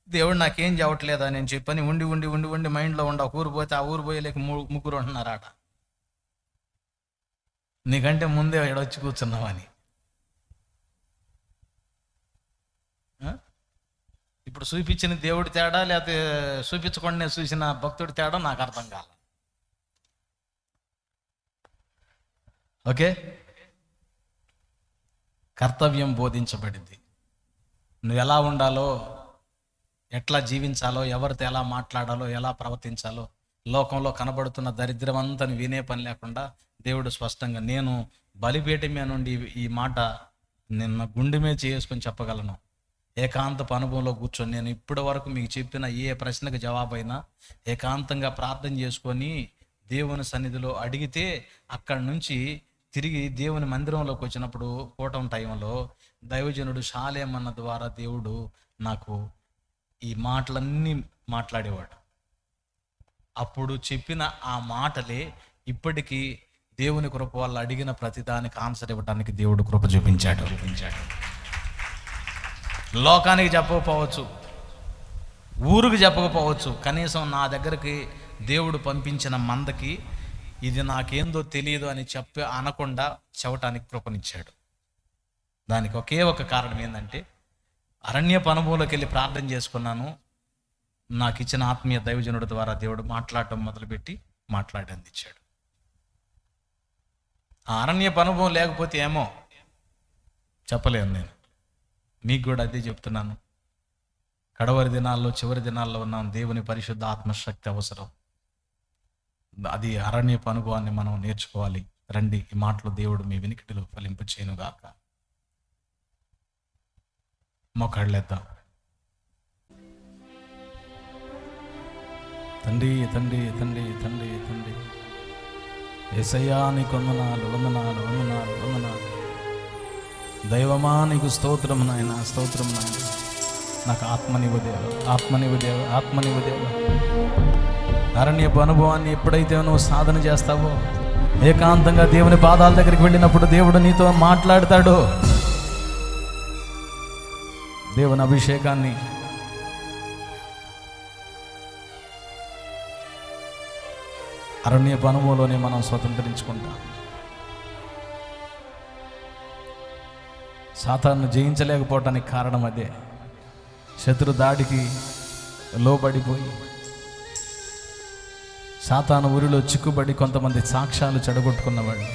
దేవుడు నాకేం చెప్పట్లేదా నేను చెప్పని ఉండి ఉండి ఉండి ఉండి మైండ్లో ఉండ. ఒక ఊరు పోతే ఆ ఊరు పోయలేక 3 ఉంటున్నారాట. నీకంటే ముందే వచ్చి కూర్చున్నావని. ఇప్పుడు చూపించిన దేవుడి తేడా, లేకపోతే చూపించకుండా నేను చూసిన భక్తుడి తేడా నాకు అర్థం కాల. ఓకే, కర్తవ్యం బోధించబడింది. నువ్వు ఎలా ఉండాలో, ఎట్లా జీవించాలో, ఎవరితో ఎలా మాట్లాడాలో, ఎలా ప్రవర్తించాలో, లోకంలో కనబడుతున్న దరిద్రం అంతా వినే పని లేకుండా దేవుడు స్పష్టంగా, నేను బలిపీఠం మీద నుండి ఈ మాట నిన్న గుండె మీద చేసుకొని చెప్పగలను. ఏకాంతపు అనుభవంలో కూర్చొని నేను ఇప్పటి వరకు మీకు చెప్పిన ఏ ప్రశ్నకు జవాబైనా ఏకాంతంగా ప్రార్థన చేసుకొని దేవుని సన్నిధిలో అడిగితే, అక్కడి నుంచి తిరిగి దేవుని మందిరంలోకి వచ్చినప్పుడు కూటం టైంలో దైవజనుడు షాలేం అన్న ద్వారా దేవుడు నాకు ఈ మాటలన్నీ మాట్లాడేవాడు. అప్పుడు చెప్పిన ఆ మాటలే ఇప్పటికీ దేవుని కృప వల్ల అడిగిన ప్రతిదానికి ఆన్సర్ ఇవ్వడానికి దేవుడు కృప చూపించాడు. లోకానికి చెప్పకపోవచ్చు, ఊరికి చెప్పకపోవచ్చు, కనీసం నా దగ్గరికి దేవుడు పంపించిన మందకి ఇది నాకేందో తెలియదు అని అనకుండా చెప్పటానికి కృపనిచ్చాడు. దానికి ఒకే ఒక కారణం ఏంటంటే, అరణ్యపు అనుభవంలోకి వెళ్ళి ప్రార్థన చేసుకున్నాను. నాకు ఇచ్చిన ఆత్మీయ దైవజనుడి ద్వారా దేవుడు మాట్లాడటం మొదలుపెట్టి మాట్లాడి అందించాడు. ఆ అరణ్యపు అనుభవం లేకపోతే ఏమో చెప్పలేను. నేను మీకు కూడా అదే చెప్తున్నాను. కడవరి దినాల్లో, చివరి దినాల్లో ఉన్నాం. దేవుని పరిశుద్ధ ఆత్మశక్తి అవసరం. అది అరణ్యపు అనుభవాన్ని మనం నేర్చుకోవాలి. రండి, ఈ మాటలు దేవుడు మీ వినికిడిలో ఫలింపు చేయనుగాక. మోకాళ్ళేద్దాం. తండ్రి తండ్రి తండ్రి తండ్రి తండ్రి యేసయ్యా నీకు వందనాలు వందనాలు వందనాలు వందనాలు. దైవమా నీకు స్తోత్రం నాయన, స్తోత్రం నాయన. నాకు ఆత్మనివ్వు దేవ, ఆత్మనివ్వు దేవ, ఆత్మనివ్వు దేవ. అరణ్యపు అనుభవాన్ని ఎప్పుడైతే నువ్వు సాధన చేస్తావో ఏకాంతంగా దేవుని పాదాల దగ్గరికి వెళ్ళినప్పుడు దేవుడు నీతో మాట్లాడతాడు. దేవుని అభిషేకాన్ని అరణ్యపు అనుభవంలోనే మనం స్వతంత్రించుకుంటాం. సాతాను జయించలేకపోవటానికి కారణం అదే. శత్రు దాడికి లోబడిపోయి సాతాను ఊరిలో చిక్కుబడి కొంతమంది సాక్ష్యాలు చెడగొట్టుకున్నవాళ్ళు,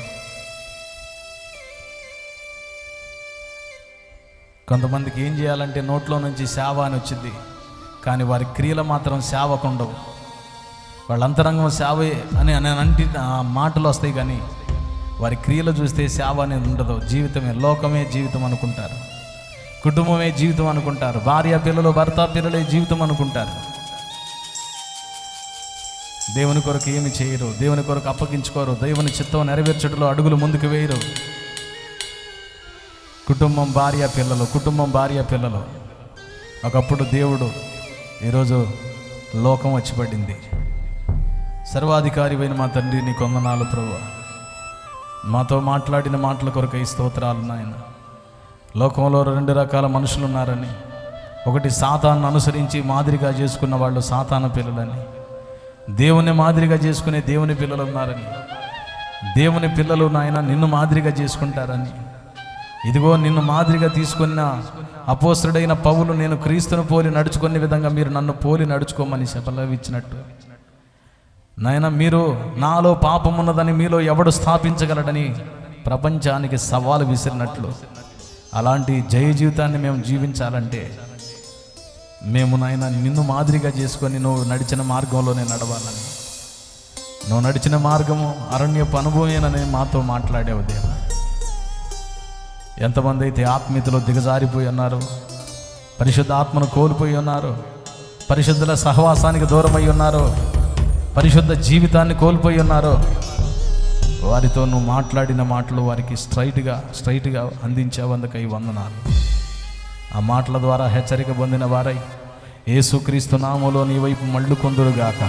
కొంతమందికి ఏం చేయాలంటే నోట్లో నుంచి సేవ అని వచ్చింది, కానీ వారి క్రియలు మాత్రం సేవకు ఉండవు. వాళ్ళ అంతరంగం సేవ అని అంటే మాటలు వస్తాయి, కానీ వారి క్రియలు చూస్తే సేవ అనేది ఉండదు. జీవితమే, లోకమే జీవితం అనుకుంటారు, కుటుంబమే జీవితం అనుకుంటారు, భార్య పిల్లలు భర్త పిల్లలే జీవితం అనుకుంటారు. దేవుని కొరకు ఏమి చేయరు, దేవుని కొరకు అప్పగించుకోరు, దేవుని చిత్తం నెరవేర్చడంలో అడుగులు ముందుకు వేయరు. కుటుంబం భార్య పిల్లలు, కుటుంబం భార్య పిల్లలు. ఒకప్పుడు దేవుడు, ఈరోజు లోకం వచ్చి పడింది. సర్వాధికారి అయిన మా తండ్రి, నీ వందనాలు ప్రభువా. మాతో మాట్లాడిన మాటల కొరకు ఈ స్తోత్రాలు నాయన. లోకంలో 2 రకాల మనుషులు ఉన్నారని, ఒకటి సాతాను అనుసరించి మాదిరిగా చేసుకున్న వాళ్ళు సాతాను పిల్లలని, దేవుని మాదిరిగా చేసుకునే దేవుని పిల్లలు ఉన్నారని, దేవుని పిల్లలు నాయన నిన్ను మాదిరిగా చేసుకుంటారని. ఇదిగో నిన్ను మాదిరిగా తీసుకున్న అపోస్తలుడైన పౌలు, నేను క్రీస్తును పోలి నడుచుకునే విధంగా మీరు నన్ను పోలి నడుచుకోమని సెలవిచ్చినట్టు నాయన, మీరు నాలో పాపం ఉన్నదని మీలో ఎవడు స్థాపించగలడని ప్రపంచానికి సవాలు విసిరినట్లు అలాంటి జయ జీవితాన్ని మేము జీవించాలంటే మేము నాయన నిన్ను మాదిరిగా చేసుకొని నువ్వు నడిచిన మార్గంలోనే నడవాలని, నువ్వు నడిచిన మార్గము అరణ్యపు అనుభవమేనని మాతో మాట్లాడేవు దేవా. ఎంతమంది అయితే ఆత్మీయతలో దిగజారిపోయి ఉన్నారు, పరిశుద్ధ ఆత్మను కోల్పోయి ఉన్నారు, పరిశుద్ధుల సహవాసానికి దూరమై ఉన్నారు, పరిశుద్ధ జీవితాన్ని కోల్పోయి ఉన్నారు, వారితో నువ్వు మాట్లాడిన మాటలు వారికి స్ట్రైట్గా అందించావు. అందుకై వందనాలు. ఆ మాటల ద్వారా హెచ్చరిక పొందిన వారై యేసుక్రీస్తు నామములో నీ వైపు మళ్ళుకొందురుగాక,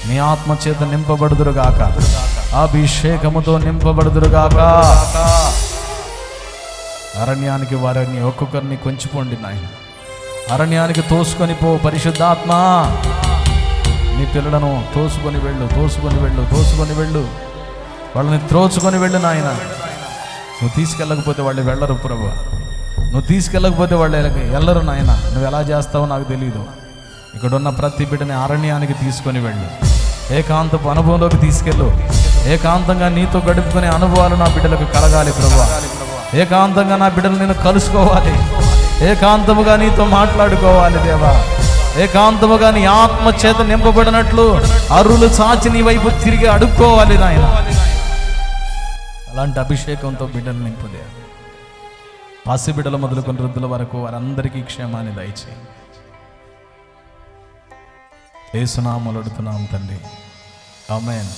నీ ఆత్మ చేత నింపబడుదురుగాక, అభిషేకముతో నింపబడుదురుగాక. అరణ్యానికి వారిని ఒక్కొక్కరిని కొంచిపోండి నాయన. అరణ్యానికి తోసుకొని పో పరిశుద్ధాత్మ. నీ పిల్లలను తోసుకొని వెళ్ళు, వాళ్ళని త్రోచుకొని వెళ్ళు నాయన. నువ్వు తీసుకెళ్ళకపోతే వాళ్ళు వెళ్ళరు ప్రభువా, నువ్వు తీసుకెళ్ళకపోతే వాళ్ళు వెళ్ళరు నాయన. నువ్వు ఎలా చేస్తావో నాకు తెలియదు. ఇక్కడున్న ప్రతి బిడ్డని అరణ్యానికి తీసుకొని వెళ్ళు, ఏకాంతపు అనుభవంలోకి తీసుకెళ్ళు. ఏకాంతంగా నీతో గడుపుకునే అనుభవాలు నా బిడ్డలకు కలగాలి ప్రభువా. ఏకాంతంగా నా బిడ్డలు నేను కలుసుకోవాలి, ఏకాంతముగా నీతో మాట్లాడుకోవాలి దేవా. ఏకాంతముగా నీ ఆత్మ చేత నింపబడినట్లు అరులు చాచి నీ వైపు తిరిగి అడుక్కోవాలి నాయన. అలాంటి అభిషేకంతో బిడ్డలు నింపుదే. పసి బిడ్డల మొదలుకొని వృద్ధుల వరకు వారందరికీ క్షేమాన్ని దయచేయి. యేసు నామములో అడుగుతున్నాం తండ్రి, ఆమేన్.